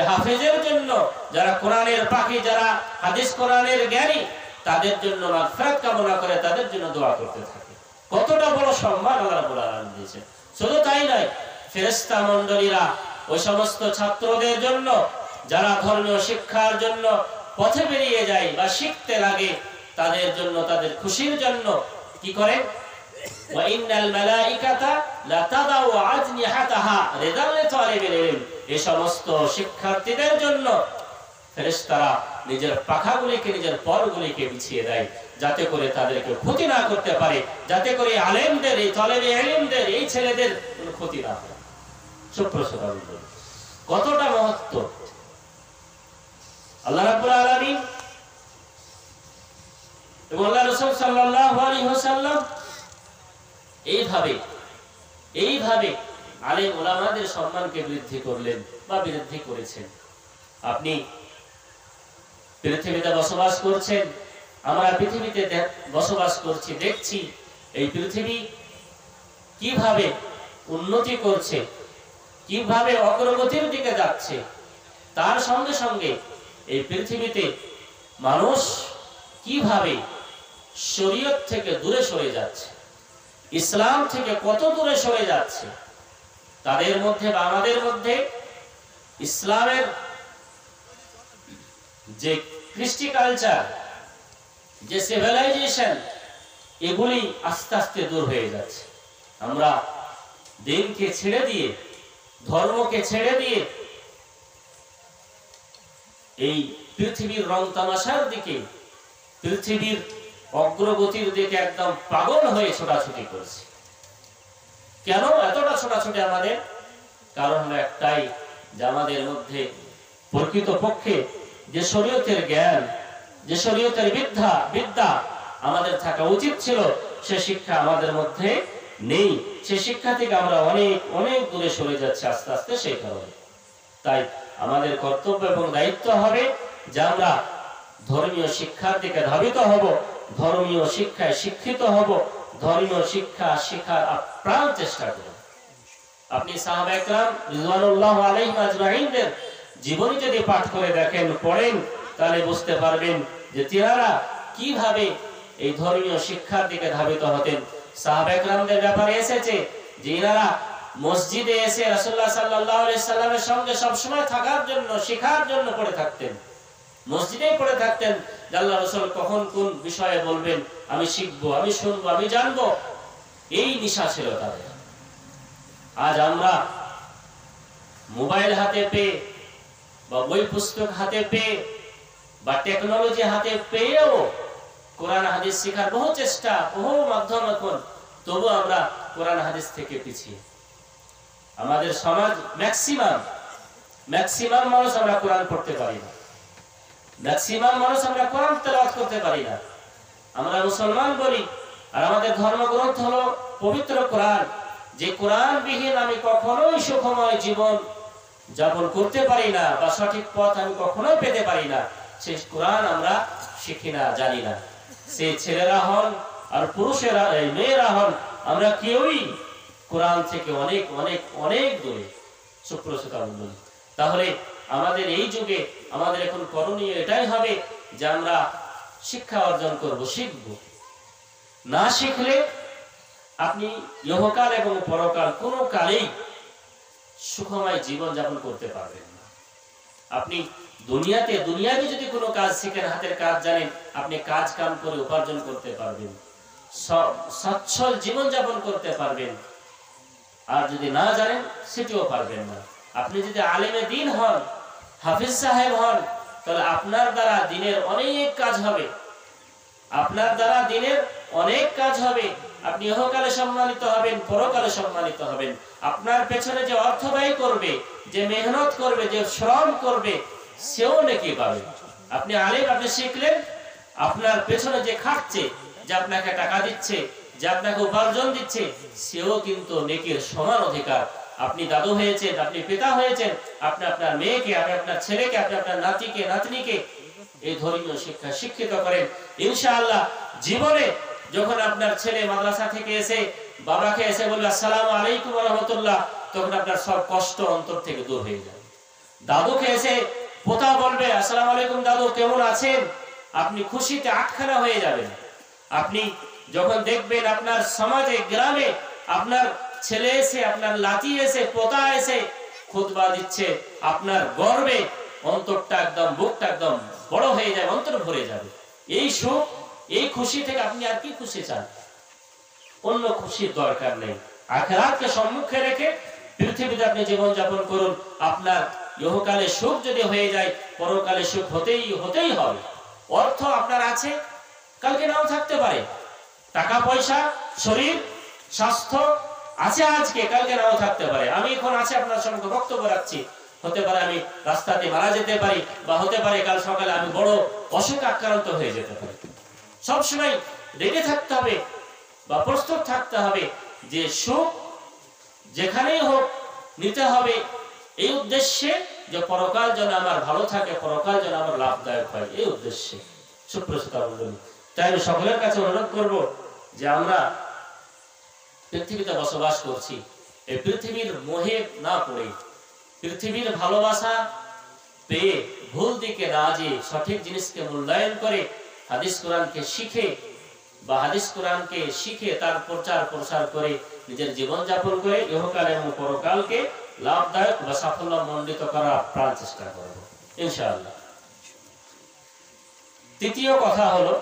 হাফেজের জন্য, যারা কোরআনের পাখি, যারা হাদিস কোরআনের জ্ঞানী, তাদের জন্য মাগফিরাত কামনা করে, তাদের জন্য দোয়া করতে থাকে। কতটা বড় সম্মান আল্লাহ রাব্বুল আলামিন দিয়েছেন। শুধু তাই নয়, ফেরেশতা মণ্ডলীরা ওই সমস্ত ছাত্রদের জন্য যারা ধর্মীয় শিক্ষার জন্য পথে বেরিয়ে যায় বা শিখতে লাগে, তাদের জন্য, তাদের খুশির জন্য কি করেন? ওয়া ইন্নাল মালাইকাতা লা তাদাউ আজনিহাতাহা রিদাল লিতালিবিল ইলম। এই সমস্ত শিক্ষার্থীদের জন্য ফেরেশতারা নিজের পাখাগুলিকে, নিজের পরগুলিকে বিছিয়ে দেয়, যাতে করে তাদেরকে ক্ষতি না করতে পারে, যাতে করে আলেমদের, এই তলেবে ইলমদের, এই ছেলেদের কোনো ক্ষতি না হয়। সুপ্রসিদ্ধ কতটা মহত্ব! আল্লাহ রাব্বুল আলামিন এবং আল্লাহ রাসূল সাল্লাল্লাহু আলাইহি ওয়াসাল্লাম এইভাবে আলেম ওলামাদের সম্মানকে বৃদ্ধি করলেন বা বৃদ্ধি করেছেন। আপনি পৃথিবীতে বসবাস করছেন, আমরা পৃথিবীতে বসবাস করছি, দেখছি এই পৃথিবী কিভাবে উন্নতি করছে, কিভাবে অগ্রগতির দিকে যাচ্ছে। তার সঙ্গে সঙ্গে এই পৃথিবীতে মানুষ কিভাবে শরীয়ত থেকে দূরে সরে যাচ্ছে, ইসলাম থেকে কত দূরে সরে যাচ্ছে। তাদের মধ্যে বা আমাদের মধ্যে ইসলামের যে কৃষ্টি কালচার, যে সিভিলাইজেশন, এগুলি আস্তে আস্তে দূর হয়ে যাচ্ছে। আমরা দিনকে ছেড়ে দিয়ে, ধর্মকে ছেড়ে দিয়ে এই পৃথিবীর রং তামাশার দিকে, পৃথিবীর অগ্রগতির দিকে একদম পাগল হয়ে ছোটাছুটি করছে। কেন এতটা ছোটাছুটি আমাদের? কারণ হলো একটাই, যে আমাদের মধ্যে প্রকৃতপক্ষে যে শরীয়তের জ্ঞান, যে শরীয়তের বিদ্যা আমাদের থাকা উচিত ছিল, সে শিক্ষা আমাদের মধ্যে নেই। সে শিক্ষা থেকে আমরা অনেক অনেক দূরে সরে যাচ্ছি আস্তে আস্তে। সেই কারণে তাই আমাদের কর্তব্য এবং দায়িত্ব হবে যে আমরা ধর্মীয় শিক্ষার দিকে ধাবিত হব, ধর্মীয় শিক্ষায় শিক্ষিত হব, ধর্মীয় শিক্ষা শেখার আপ্রাণ চেষ্টা করব। আপনি সাহাবা একরাম রিজওয়ানুল্লাহ আলাইহিম আজমাইনদের জীবনী যদি পাঠ করে দেখেন, পড়েন, তাহলে বুঝতে পারবেন যে তিনারা কিভাবে এই ধর্মীয় শিক্ষার দিকে ধাবিত হতেন। সাহাবা একরামদের ব্যাপারে এসেছে যে ইনারা মসজিদে এসে রাসূলুল্লাহ সাল্লাল্লাহু আলাইহি সাল্লামের সঙ্গে সবসময় থাকার জন্য, শেখার জন্য পড়ে থাকতেন, মসজিদেই পড়ে থাকতেন। আল্লাহ রাসূল কখন কোন বিষয়ে বলবেন আমি শিখবো, আমি শুনবো, আমি জানবো, এই নেশা ছিল তাদের। আজ আমরা মোবাইল হাতে পেয়ে বা বই পুস্তক হাতে পেয়ে বা টেকনোলজি হাতে পেয়েও কোরআন হাদিস শেখার বহু চেষ্টা, বহু মাধ্যম এখন, তবু আমরা কোরআন হাদিস থেকে পিছিয়ে। আমাদের সমাজ ম্যাক্সিমাম মানুষ আমরা কোরআন পড়তে পারি না, ম্যাক্সিমাম মানুষ আমরা কোরআন তেলাওয়াত করতে পারি না। আমরা মুসলমান বলি, আর আমাদের ধর্মগ্রন্থ হলো পবিত্র কোরআন। যে কোরআন বিহীন আমি কখনোই সুখময় জীবন যাপন করতে পারি না, বা সঠিক পথ আমি কখনোই পেতে পারি না, সেই কোরআন আমরা শিখি না, জানি না। সে ছেলেরা হন আর পুরুষেরা, মেয়েরা হন, আমরা কেউই কোরআন থেকে অনেক অনেক অনেক দূরে। সুপ্রসিত বন্ধু, তাহলে আমাদের এই যুগে আমাদের এখন করণীয় এটাই হবে যে আমরা শিক্ষা অর্জন করব, শিখব। না শিখলে আপনি ইহকাল এবং পরকাল কোনো কালেই সুখময় জীবন যাপন করতে পারবেন না। আপনি দুনিয়াতে যদি কোনো কাজ শিখেন, হাতের কাজ জানেন, আপনি কাজ কাম করে উপার্জন করতে পারবেন, সচ্ছল জীবন যাপন করতে পারবেন। আর যদি না জানেন, সেটিও পারবেন না। আপনি যদি আলেমে দ্বীন হন, হাফিজ সাহেব হন, তাহলে আপনার দ্বারা দিনের অনেক কাজ হবে, আপনার দ্বারা দিনের অনেক কাজ হবে। আপনি ইহকালে সম্মানিত হবেন, পরকালে সম্মানিত হবেন। আপনার পেছনে যে অর্থ ব্যয় করবে, যে মেহনত করবে, যে শ্রম করবে, সেও নেকি পাবে। আপনি আলেম, আপনি শিখলেন, আপনার পেছনে যে খাটছে, যে আপনাকে টাকা দিচ্ছে, যে আপনাকে উপার্জন দিচ্ছে, সেও কিন্তু নেকির সমান অধিকার। আপনি দাদু হয়েছেন, আপনি পিতা হয়েছেন, আপনি আপনার মেয়েকে, আপনি আপনার ছেলেকে, আপনি আপনার নাতিকে, নাতনিকে এই ধর্মীয় শিক্ষা শিক্ষিত করেন। ইনশাআল্লাহ জীবনে যখন আপনার ছেলে মাদ্রাসা থেকে এসে বাবাকে এসে বলবে আসসালামু আলাইকুম ওয়া রাহমাতুল্লাহ, তখন আপনার সব কষ্ট অন্তর থেকে দূর হয়ে যাবে। দাদুকে এসে পোতা বলবে আসসালামু আলাইকুম দাদু, কেমন আছেন, আপনি খুশিতে আটখানা হয়ে যাবেন। আপনি যখন দেখবেন আপনার সমাজে, গ্রামে আপনার ছেলে এসে, আপনার লাতি এসে, পোতা এসে খুতবা দিচ্ছে, আপনার গর্বে অন্তরটা একদম, বুকটা একদম বড় হয়ে যাবে, অন্তর ভরে যাবে। এই সুখ, এই খুশি থেকে আপনি আর কি খুশি চান? অন্য খুশির দরকার নেই। আখিরাতকে সম্মুখে রেখে পৃথিবীতে আপনি জীবন যাপন করুন। আপনার ইহকালে সুখ যদি হয়ে যায়, পরকালে সুখ হতেই হবে। অর্থ আপনার আছে, কালকে নাও থাকতে পারে। টাকা পয়সা, শরীর, স্বাস্থ্য আছে আজকে, কালকে নাও থাকতে পারে। আমি এখন আছে আপনার সঙ্গে বক্তব্য রাখছি, হতে পারে আমি রাস্তাতে মারা যেতে পারি, বা হতে পারে কাল সকালে আমি বড় অসুখ আক্রান্ত হয়ে যেতে পারি। সবসময় রেডি থাকতে হবে বা প্রস্তুত থাকতে হবে যে সুখ যেখানেই হোক নিতে হবে, এই উদ্দেশ্যে যে পরকাল যেন আমার ভালো থাকে, পরকাল যেন আমার লাভদায়ক হয়, এই উদ্দেশ্যে। সুপ্রসিত বন্ধু, তাই আমি সকলের কাছে অনুরোধ করব যে আমরা পৃথিবীতে বসবাস করছি, এই পৃথিবীর মোহে না পড়ে, পৃথিবীর ভালোবাসা পেয়ে ভুল দিকে না যেয়ে সঠিক জিনিসকে মূল্যায়ন করে হাদিস কোরআনকে শিখে, বা হাদিস কোরআনকে শিখে তার প্রচার প্রসার করে নিজের জীবন যাপন করে ইহকাল এবং পরকালকে লাভদায়ক বা সাফল্য মণ্ডিত করার প্রাণ চেষ্টা করব ইনশাআল্লাহ। তৃতীয় কথা হলো,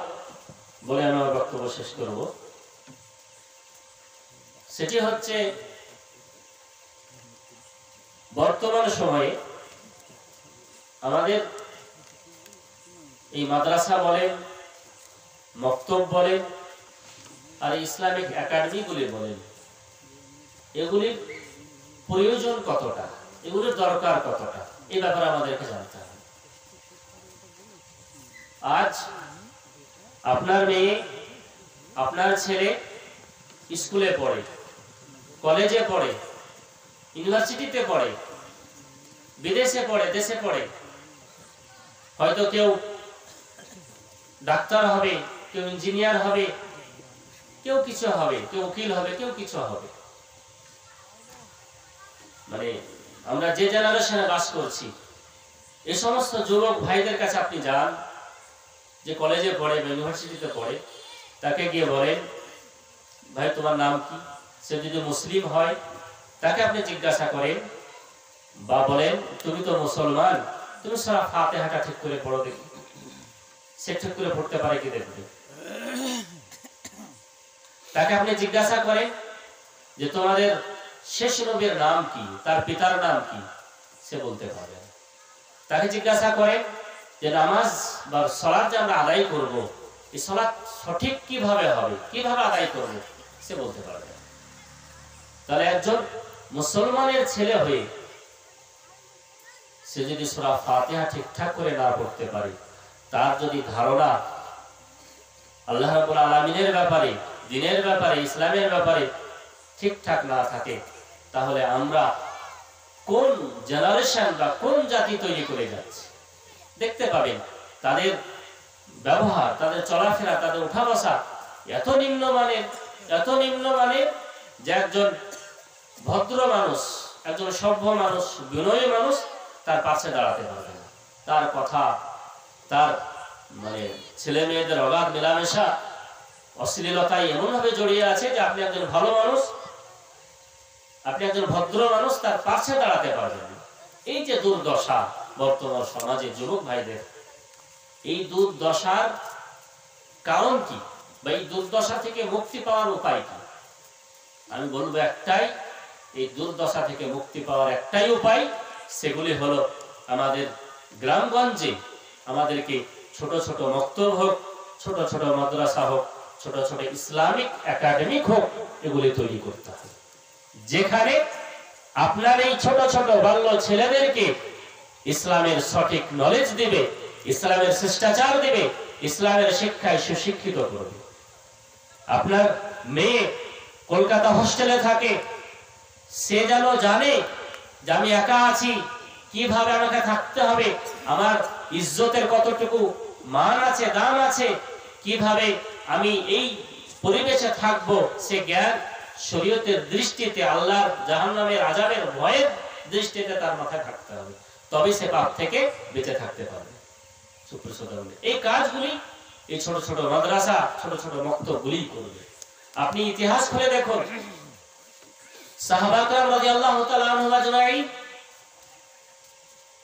বলে আমি আমার বক্তব্য শেষ করব, সেটি হচ্ছে বর্তমান সময়ে আমাদের এই মাদ্রাসা বলেন, মক্তব বলেন, আর ইসলামিক একাডেমিগুলি বলেন, এগুলির প্রয়োজন কতটা, এগুলির দরকার কতটা, এই ব্যাপারে আমাদেরকে জানতে হবে। আজ আপনার মেয়ে আপনার ছেলে স্কুলে পড়ে, কলেজে পড়ে, ইউনিভার্সিটিতে পড়ে, বিদেশে পড়ে, দেশে পড়ে, হয়তো কেউ ডাক্তার হবে, কেউ ইঞ্জিনিয়ার হবে, কেউ কিছু হবে, কেউ উকিল হবে, কেউ কিছু হবে। মানে আমরা যে জেনারেশনে বাস করছি, এই সমস্ত যুবক ভাইদের কাছে আপনি যান, যে কলেজে পড়ে বা ইউনিভার্সিটিতে পড়ে, তাকে গিয়ে বলেন, ভাই তোমার নাম কি? সে যদি মুসলিম হয় তাকে আপনি জিজ্ঞাসা করেন বা বলেন, তুমি তো মুসলমান, তুমি সূরা ফাতিহাটা ঠিক করে পড়ো দেখি। সে ঠিক করে পড়তে পারে কি দেখবে। তাকে আপনি জিজ্ঞাসা করেন যে তোমাদের শেষ নবীর নাম কি, তার পিতার নাম কি, সে বলতে পারবে। তাকে জিজ্ঞাসা করেন যে নামাজ বা সালাত যে আমরা আদায় করব, এই সালাত সঠিক কিভাবে হবে, কিভাবে আদায় করব, সে বলতে পারবে। তাহলে একজন মুসলমানের ছেলে হয়ে সে যদি সূরা ফাতিহা ঠিকঠাক করে না পড়তে পারে, তার যদি ধারণা আল্লাহ রাব্বুল আলামিনের ব্যাপারে, দ্বীনের ব্যাপারে, ইসলামের ব্যাপারে ঠিকঠাক না থাকে, তাহলে আমরা কোন জেনারেশন বা কোন জাতি তৈরি করে যাচ্ছি দেখতে পাবেন। তাদের ব্যবহার, তাদের চলাফেরা, তাদের উঠা বসা এত নিম্নমানের, এত নিম্নমানের যে একজন ভদ্র মানুষ, একজন সভ্য মানুষ, বিনয়ী মানুষ তার পাশে দাঁড়াতে পারবে না। তার কথা, তার মানে ছেলে মেয়েদের অগাধ মেলামেশা, অশ্লীলতায় এমনভাবে জড়িয়ে আছে যে আপনি একজন ভালো মানুষ, আপনি একজন ভদ্র মানুষ, তার পাশে দাঁড়াতে পারবেন না। এই যে দুর্দশা বর্তমান সমাজে যুবক ভাইদের, এই দুর্দশার কারণ কি বা এই দুর্দশা থেকে মুক্তি পাওয়ার উপায় কি? আমি বলবো একটাই, এই দুর্দশা থেকে মুক্তি পাওয়ার একটাই উপায়, সেগুলি হলো আমাদের গ্রামগঞ্জে আমাদেরকে ছোট ছোট মক্তব হোক, ছোট ছোট মাদ্রাসা হোক, ছোট ছোট ইসলামিক একাডেমিক হোক, এগুলি তৈরি করতে হবে, যেখানে আপনার এই ছোট ছোট বাল্য ছেলেদেরকে ইসলামের সঠিক নলেজ দিবে, ইসলামের শিষ্টাচার দিবে, ইসলামের শিক্ষায় সুশিক্ষিত করবে। আপনার মেয়ে কলকাতা হোস্টেলে থাকে, সে যেন জানে যে আমি একা আছি, কিভাবে আমাকে থাকতে হবে, আমার ইজ্জতের কতটুকু মান আছে, দাম আছে, কিভাবে আমি এই পরিবেশে থাকবো, সে জ্ঞান শরীয়তের দৃষ্টিতে, আল্লাহর জাহান্নামের আযাবের ভয়ের দৃষ্টিতে তার মাথায় থাকতে হবে, তবে সে পাপ থেকে বেঁচে থাকতে পারবে। এই কাজগুলি এই ছোট ছোট মাদ্রাসা, ছোট ছোট মক্তবগুলি করবে। আপনি ইতিহাস খুলে দেখুন, সাহাবা کرام রাদিয়াল্লাহু তাআলা আনহুম আজমাইন,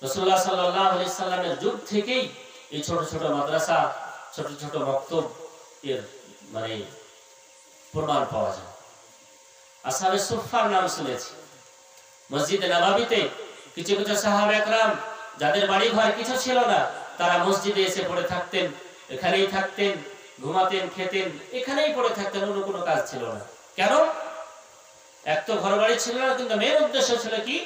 রাসূলুল্লাহ সাল্লাল্লাহু আলাইহি সাল্লামের যুগ থেকেই এই ছোট ছোট মাদ্রাসা, ছোট ছোট মক্তব এর মানে প্রমাণ পাওয়া যায়। আসহাবে সুফফার নাম শুনেছি। মসজিদে নববীতে কিছু কিছু সাহাবা একরাম যাদের বাড়ি ঘর কিছু ছিল না, তারা মসজিদে এসে পড়ে থাকতেন, এখানেই থাকতেন, ঘুমাতেন, খেতেন, এখানেই পড়ে থাকতেন, অন্য কোনো কাজ ছিল না। কেন? এক তো ঘর বাড়ি ছিল না, কিন্তু মেন উদ্দেশ্য ছিল কি?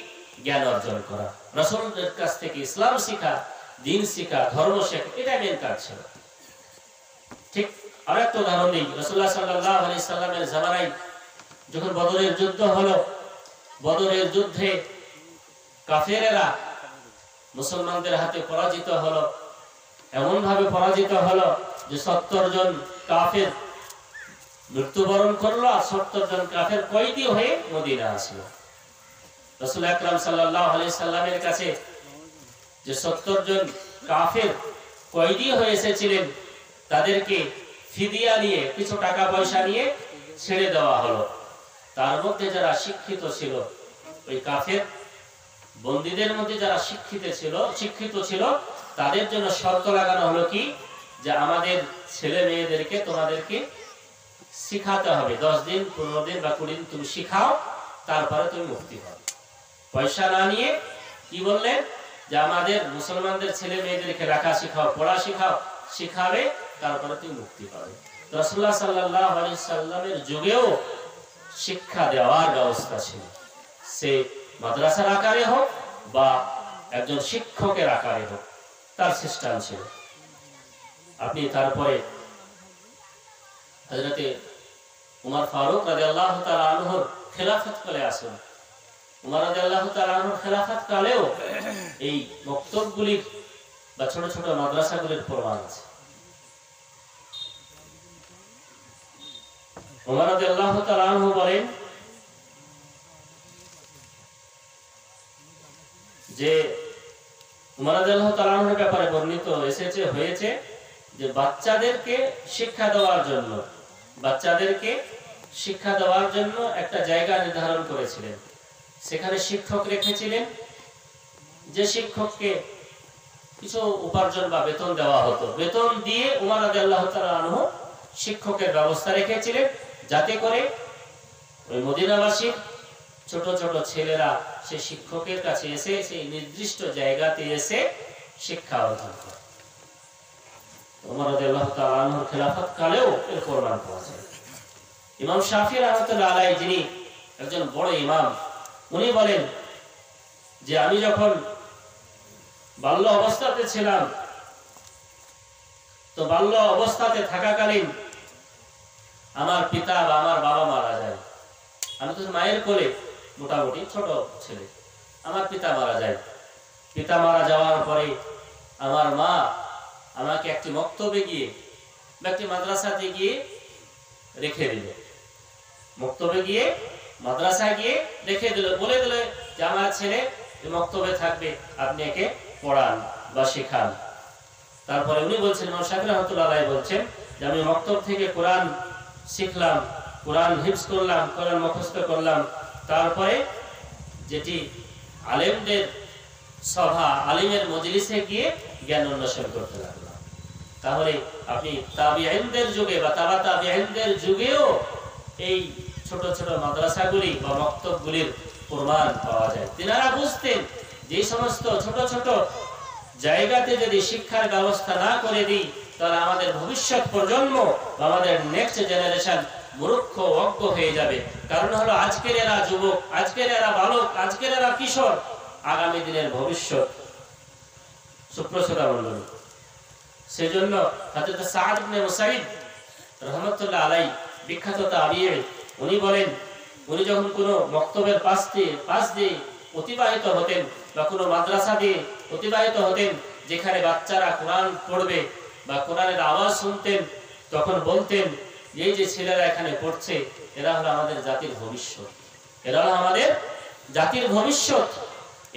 জ্ঞান অর্জন করা, রাসূলের কাছ থেকে ইসলাম শিখা, দ্বীন শিখা, ধর্ম শেখা, এটা মেন কাজ ছিল। ঠিক আরেকটা উদাহরণ দিই, রাসূলুল্লাহ সাল্লাল্লাহু আলাইহি সাল্লামের জামানায় যখন বদরের যুদ্ধ হলো, বদরের যুদ্ধে কাফেরেরা মুসলমানদের হাতে পরাজিত হলো, এমন ভাবে পরাজিত হলো যে 70 জন কাফের মৃত্যুবরণ করলো, আর 70 জন কাফের কয়েদি হয়ে মদিনা আসলো। রাসূল আকরাম সাল্লাল্লাহু আলাইহি সাল্লামের কাছে যে 70 জন কাফের কয়েদি হয়ে এসেছিলেন, তাদেরকে ফিদিয়া নিয়ে, কিছু টাকা পয়সা নিয়ে ছেড়ে দেওয়া হলো। তার মধ্যে যারা শিক্ষিত ছিল, ওই কাফের বন্দীদের মধ্যে যারা শিক্ষিত ছিল, তাদের জন্য শর্ত লাগানো হলো কি, যে আমাদের ছেলে মেয়েদেরকে তোমাদেরকে শিখাতে হবে, 10 দিন 15 দিন বা 20 দিন তুমি শিখাও, তারপরে তুমি মুক্তি পাবে। পয়সা না নিয়ে কি বললেন, যে আমাদের মুসলমানদের ছেলে মেয়েদেরকে লেখা শিখাও, পড়া শিখাও, শিখাবে, তারপরে তুমি মুক্তি পাবে। রাসূলুল্লাহ সাল্লাল্লাহু আলাইহি সাল্লামের যুগেও শিক্ষা দেওয়ার ব্যবস্থা ছিল, সে মাদ্রাসার আকারে হোক বা একজন শিক্ষকের আকারে হোক, তার সিস্টেম ছিল। আপনি তারপরে হযরতে উমর ফারুক রাদিয়াল্লাহু তাআলা আনহুর খেলাফত কালে আসেন। উমর রাদিয়াল্লাহু তাআলা আনহুর খেলাফত কালেও এই মক্তবগুলির বা ছোট ছোট মাদ্রাসাগুলির প্রমাণ আছে। উমর রাদিয়াল্লাহু তাআলা আনহু বলেন যে উমর রাদিয়াল্লাহু তাআলা আনহুর ব্যাপারে বর্ণিত হয়েছে যে বাচ্চাদেরকে শিক্ষা দেওয়ার জন্য একটা জায়গা নির্ধারণ করেছিলেন। সেখানে শিক্ষক রেখেছিলেন, যে শিক্ষককে কিছু উপার্জন বা বেতন দেওয়া হতো। বেতন দিয়ে উমর রাদিয়াল্লাহু তাআলা আনহু শিক্ষকের ব্যবস্থা রেখেছিলেন, যাতে করে ওই মদিনাবাসীর ছোট ছোট ছেলেরা সেই শিক্ষকের কাছে এসে সেই নির্দিষ্ট জায়গাতে এসে শিক্ষা অর্জন করে। উমর রাদিয়াল্লাহু তাআলা আনহুর খেলাফত কালেও এর প্রমাণ পাওয়া যায়। ইমাম শাফিঈ রাহমাতুল্লাহ আলাইহি, যিনি একজন বড় ইমাম, উনি বলেন যে আমি যখন বাল্য অবস্থাতে ছিলাম, তো বাল্য অবস্থাতে থাকাকালীন আমার পিতা বা আমার বাবা মারা যায়। আমি তো মায়ের কোলে মোটামুটি ছোট ছেলে। আমার পিতা মারা যায়। পিতা মারা যাওয়ার পরে আমার মা আমাকে একটি মক্তবে গিয়ে বা একটি মাদ্রাসাতে গিয়ে রেখে দিল। মক্তবে গিয়ে মাদ্রাসায় গিয়ে রেখে দিল, বলে দিল যে আমার ছেলে মক্তবে থাকবে, আপনি একে পড়ান বা শেখান। তারপরে উনি বলছেন, ইমাম শাফিঈ রাহমাতুল্লাহ আলাইহি বলছেন যে আমি মক্তব থেকে কোরআন শিখলাম, কোরআন হিফজ করলাম, কোরআন মুখস্থ করলাম। তারপরে যেটি আলেমদের সভা, আলিমের মজলিসে গিয়ে জ্ঞান অন্বেষণ করতে লাগলাম। তাহলে আপনি তাবিঈনদের যুগে বা তাবা তাবিঈনদের যুগেও এই ছোট ছোট মাদ্রাসাগুলি বা মক্তবগুলির প্রমাণ পাওয়া যায়। তিনারা বুঝতেন যে সমস্ত ছোট ছোট জায়গাতে যদি শিক্ষার ব্যবস্থা না করে দিই, তাহলে আমাদের ভবিষ্যৎ প্রজন্ম বা আমাদের নেক্সট জেনারেশন মূর্খ অজ্ঞ হয়ে যাবে। কারণ হলো আজকের এরা যুবক, আজকের এরা বালক, আজকের এরা কিশোর, আগামী দিনের ভবিষ্যৎ। সুপ্রসদা বললেন, সেজন্য হযরত সাদ ইবনে মুসাইদ রাহমাতুল্লাহ আলাইহি, বিখ্যাত তাবিঈ, উনি বলেন, উনি যখন কোনো মক্তবের পাশ দিয়ে অতিবাহিত হতেন বা কোনো মাদ্রাসা দিয়ে অতিবাহিত হতেন যেখানে বাচ্চারা কোরআন পড়বে বা কোরআনের আওয়াজ শুনতেন, তখন বলতেন এই যে ছেলেরা এখানে পড়ছে, এরা হলো আমাদের জাতির ভবিষ্যৎ। এরা হলো আমাদের জাতির ভবিষ্যৎ।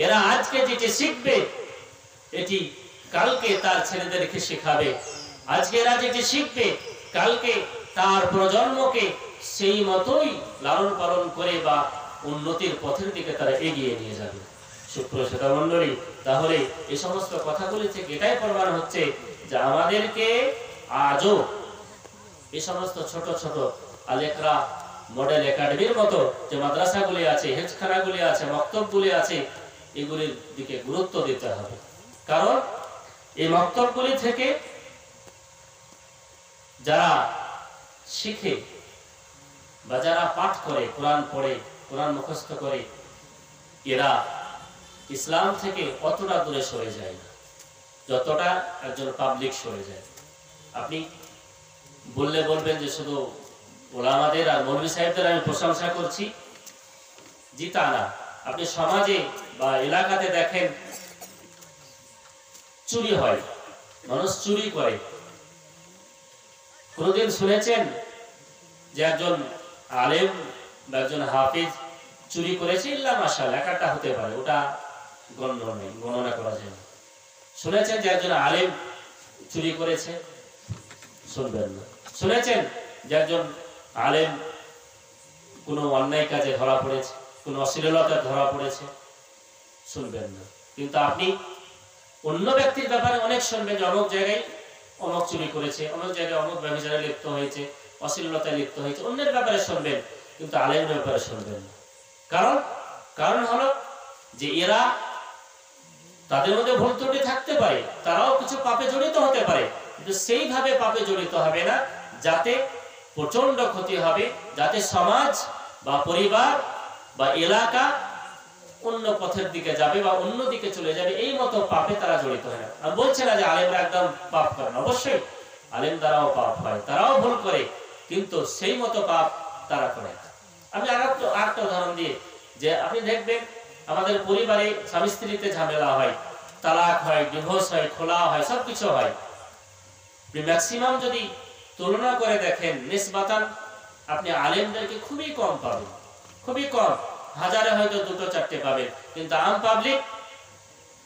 এরা আজকে যেটি শিখবে এটি কালকে তার ছেলেদেরকে শেখাবে। আজকে এরা যেটি শিখবে কালকে তার প্রজন্মকে সেই মতোই লালন পালন করে বা উন্নতির পথের দিকে তারা এগিয়ে নিয়ে যাবে। সুপ্রসদা মণ্ডলী, তাহলে এই সমস্ত কথাগুলি থেকে এটাই প্রমাণ হচ্ছে যে আমাদেরকে আজও এই সমস্ত ছোট ছোট আলেকরা মডেল একাডেমির মতো যে মাদ্রাসাগুলি আছে, হেফজখানাগুলি আছে, মক্তবগুলি আছে, এগুলির দিকে গুরুত্ব দিতে হবে। কারণ এই মক্তবগুলি থেকে যারা শিখে বা যারা পাঠ করে, কোরআন পড়ে, কোরআন মুখস্থ করে, এরা ইসলাম থেকে অতটা দূরে সরে যায় না যতটা একজন পাবলিক সরে যায়। আপনি বলবেন যে শুধু ওলামাদের আর মৌলভী সাহেবদের আমি প্রশংসা করছি, জি তা না। আপনি সমাজে বা এলাকাতে দেখেন চুরি হয়, মানুষ চুরি করে। কোনদিন শুনেছেন যে একজন আলেম বা একজন হাফিজ চুরি করেছে? ইল্লা মাশাআল্লাহ, একটা হতে পারে, ওটা গণ্য নেই, গণনা করা যায় না। শুনেছেন যে একজন আলেম চুরি করেছে? শুনবেন না। শুনেছেন যে একজন আলেম কোনো অন্যায় কাজে ধরা পড়েছে, কোনো অশ্লীলতা ধরা পড়েছে? শুনবেন না। কিন্তু আপনি অন্য ব্যক্তির ব্যাপারে অনেক শুনবেন যে অমুক জায়গায় অমুক চুরি করেছে, অমুক জায়গায় অমুক ব্যভিচারে লিপ্ত হয়েছে, অশ্লীলতায় লিপ্ত হয়েছে, অন্যের ব্যাপারে শুনবেন, কিন্তু আলেমের ব্যাপারে শুনবেন না। কারণ হলো যে এরা, তাদের মধ্যে ভুল ত্রুটি থাকতে পারে, তারাও কিছু পাপে জড়িত হতে পারে, কিন্তু সেইভাবে পাপে জড়িত হবে না যাতে প্রচন্ড ক্ষতি হবে, যাতে সমাজ বা পরিবার বা এলাকা অন্য পথের দিকে যাবে বা অন্য দিকে চলে যাবে, এই মতো পাপে তারা জড়িত হয় না। আমি বলছি না যে আলেমরা একদম পাপ করে না, অবশ্যই আলেম দ্বারাও পাপ হয়, তারাও ভুল করে, কিন্তু সেই মতো পাপ তারা করে না। আমি আরেকটা উদাহরণ দিয়ে, যে আপনি দেখবেন আমাদের পরিবারে স্বামী স্ত্রীতে ঝামেলা হয়, তালাক হয়, ডিভোর্স হয়, খোলা হয়, সবকিছু হয়। ম্যাক্সিমাম যদি তুলনা করে দেখেন নিসবাতান, আপনি আলেমদেরকে খুবই কম পাবেন, খুবই কম, হাজারে হয়তো 2-4টে পাবেন, কিন্তু আম পাবলিক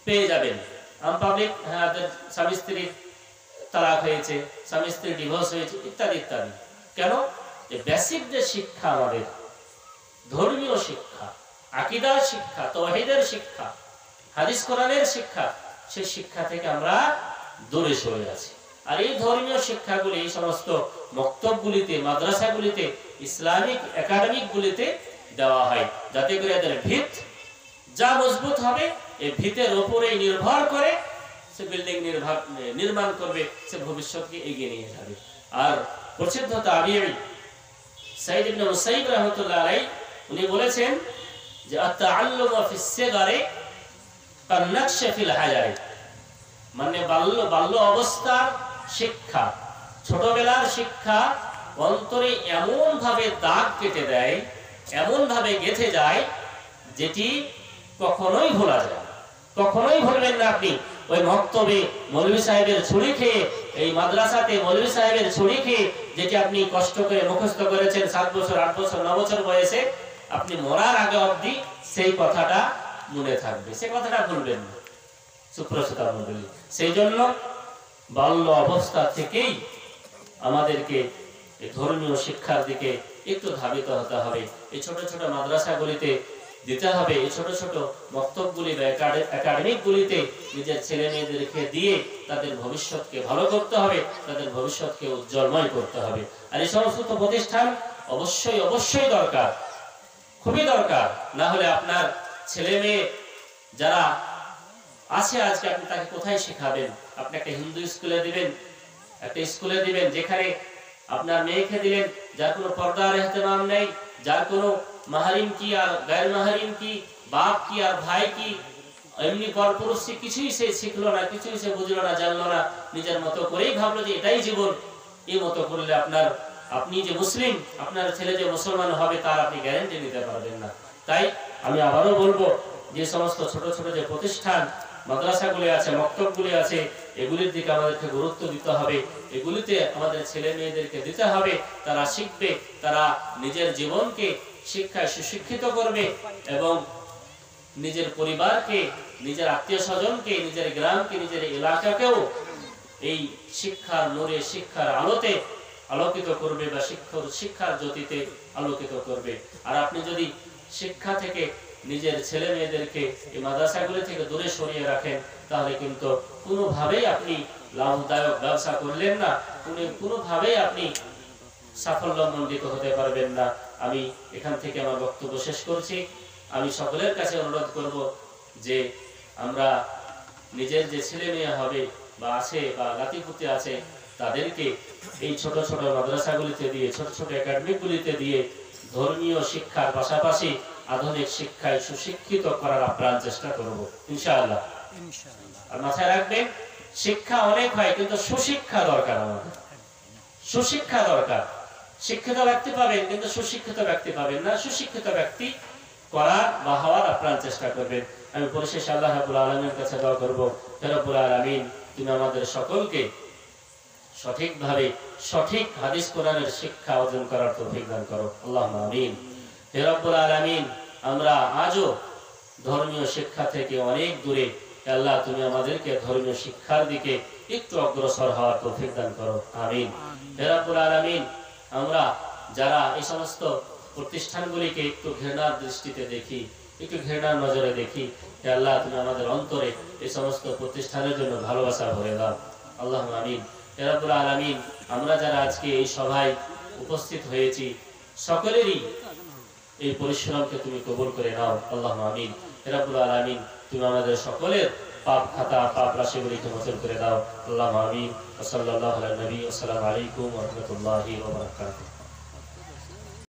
পেয়ে যাবেন। আম পাবলিক, হ্যাঁ স্বামী স্ত্রীর তালাক হয়েছে, স্বামী স্ত্রীর ডিভোর্স হয়েছে, ইত্যাদি ইত্যাদি। কেন? যে বেসিক যে শিক্ষা আমাদের, ধর্মীয় শিক্ষা, আকীদার শিক্ষা, তাওহীদের শিক্ষা, হাদিস কোরআনের শিক্ষা, সেই শিক্ষা থেকে আমরা দূরে সরে আছি। আর এই ধর্মীয় শিক্ষাগুলি এই সমস্ত মক্তবগুলিতে, মাদ্রাসাগুলিতে, ইসলামিক একাডেমিকগুলিতে দেওয়া হয়, যাতে করে এদের ভিত যা মজবুত হবে, এই ভিতের উপরেই নির্ভর করে সে বিল্ডিং নির্মাণ করবে, সে ভবিষ্যৎকে এগিয়ে নিয়ে যাবে। আর প্রসিদ্ধ তাবিঈ সাঈদ ইবনে মুসাইয়িব রাহমাতুল্লাহ আলাইহি উনি বলেছেন যে আত-তাআল্লুমু ফিস সিগারি কান-নাকশ ফিল হাজারি, মানে বাল্য অবস্থার শিক্ষা, ছোটবেলার শিক্ষা অন্তরে এমন ভাবে দাগ কেটে দেয়, এমন ভাবে গেঁথে যায়, যেটি কখনোই ভোলা যায় না। কখনোই ভুলবেন না আপনি ওই মক্তবে মৌলভী সাহেবের ছুরি খেয়ে, এই মাদ্রাসাতে মৌলভী সাহেবের ছুরি খেয়ে যেটি আপনি কষ্ট করে মুখস্থ করেছেন 7 বছর, 8 বছর, 9 বছর বয়সে, আপনি মরার আগে অবধি সেই কথাটা মনে থাকবে, সেই কথাটা ভুলবেন না। সুপ্রসিদ্ধ মণ্ডলী, সেই জন্য বাল্য অবস্থা থেকেই আমাদেরকে ধর্মীয় শিক্ষার দিকে একটু ধাবিত হতে হবে। এই ছোট ছোট মাদ্রাসাগুলিতে দিতে হবে, এই ছোট ছোট মক্তবগুলি বা একাডেমিকগুলিতে নিজের ছেলে মেয়েদেরকে দিয়ে তাদের ভবিষ্যৎকে ভালো করতে হবে, তাদের ভবিষ্যৎকে উজ্জ্বলময় করতে হবে। আর এই সমস্ত প্রতিষ্ঠান অবশ্যই অবশ্যই দরকার, খুবই দরকার। না হলে আপনার ছেলে মেয়ে যারা আছে আজকে, আপনি তাকে কোথায় শেখাবেন? আপনি একটা হিন্দু স্কুলে দিবেন, একটা স্কুলে দিবেন যেখানে আপনার মেয়েকে দিলেন যার কোনো পর্দার ইহতিমাম নেই, যার কোনো মাহরিম কি আর গায়ের মাহরিম কি, বাপ কি আর ভাই কি, এমনি পরপুরুষ কিছুই সে শিখলো না, কিছুই সে বুঝলো না, জানলো না, নিজের মতো করেই ভাবলো যে এটাই জীবন। এই মতো করলে আপনি যে মুসলিম, আপনার ছেলে যে মুসলমান হবে তার আপনি গ্যারান্টি নিতে পারবেন না। তাই আমি আবারও বলবো, যে সমস্ত ছোট ছোট যে প্রতিষ্ঠান মাদ্রাসাগুলি আছে, মক্তবগুলি আছে, এগুলির দিকে আমাদেরকে গুরুত্ব দিতে হবে, এগুলিতে আমাদের ছেলে মেয়েদেরকে দিতে হবে। তারা শিখবে, তারা নিজের জীবনকে শিক্ষায় সুশিক্ষিত করবে এবং নিজের পরিবারকে, নিজের আত্মীয় স্বজনকে, নিজের গ্রামকে, নিজের এলাকাকেও এই শিক্ষার নূরে, শিক্ষার আলোতে আলোকিত করবে বা শিক্ষার জ্যোতিতে আলোকিত করবে। আর আপনি যদি শিক্ষা থেকে নিজের ছেলে মেয়েদেরকে এই মাদ্রাসাগুলি থেকে দূরে সরিয়ে রাখেন, তাহলে কিন্তু কোনোভাবেই আপনি লাভদায়ক ব্যবসা করলেন না, কোনোভাবেই আপনি সাফল্যমণ্ডিত হতে পারবেন না। আমি এখান থেকে আমার বক্তব্য শেষ করছি। আমি সকলের কাছে অনুরোধ করব যে আমরা নিজের যে ছেলে মেয়ে হবে বা আছে বা নাতিপুতি আছে, তাদেরকে এই ছোট ছোট মাদ্রাসাগুলিতে দিয়ে, ছোট ছোট একাডেমিকগুলিতে দিয়ে ধর্মীয় শিক্ষার পাশাপাশি আধুনিক শিক্ষায় সুশিক্ষিত করার আপ্রাণ চেষ্টা করব ইনশাআল্লাহ। আর মাথায় রাখবেন, শিক্ষা অনেক হয়, কিন্তু সুশিক্ষা দরকার। আমাদের সুশিক্ষা দরকার। শিক্ষিত ব্যক্তি পাবেন, কিন্তু সুশিক্ষিত ব্যক্তি পাবেন না। সুশিক্ষিত ব্যক্তি করার বা হওয়ার আপ্রাণ চেষ্টা করবেন। আমি পরিশেষে আল্লাহ রাব্বুল আলামিনের কাছে দোয়া করব, হে রব্বুল আলামিন, তুমি আমাদের সকলকে সঠিকভাবে সঠিক হাদিস কোরআনের শিক্ষা অর্জন করার তৌফিক দান করো, আল্লাহুম্মা আমিন। হে রব্বুল আলামিন, আমরা আজও ধর্মীয় শিক্ষা থেকে অনেক দূরে। আল্লাহ, তুমি আমাদেরকে ধর্মীয় শিক্ষার দিকে একটু অগ্রসর হওয়ার তৌফিক দান করো, আমিন। হে রব্বুল আলামিন, আমরা যারা এই সমস্ত প্রতিষ্ঠানগুলিকে একটু ঘৃণার দৃষ্টিতে দেখি, একটু ঘৃণার নজরে দেখি, হে আল্লাহ, তুমি আমাদের অন্তরে এই সমস্ত প্রতিষ্ঠানের জন্য ভালোবাসা ভরে দাও, আল্লাহুম্মা আমিন। হে রব্বুল আলামিন, আমরা যারা আজকে এই সভায় উপস্থিত হয়েছি, সকলেরই এই পরিশ্রমকে তুমি কবুল করে নাও, আল্লাহুম্মা আমিন। হে রব্বুল আলামিন, তুমি আমাদের সকলের পাপ খাতা, পাপ রাশিগুলিকে মোচন করে দাও, আল্লাহুম্মা আমিন। ওয়া সাল্লাল্লাহু আলা নবী, আসসালামু আলাইকুম ওয়া রাহমাতুল্লাহি ওয়া বারাকাতুহু।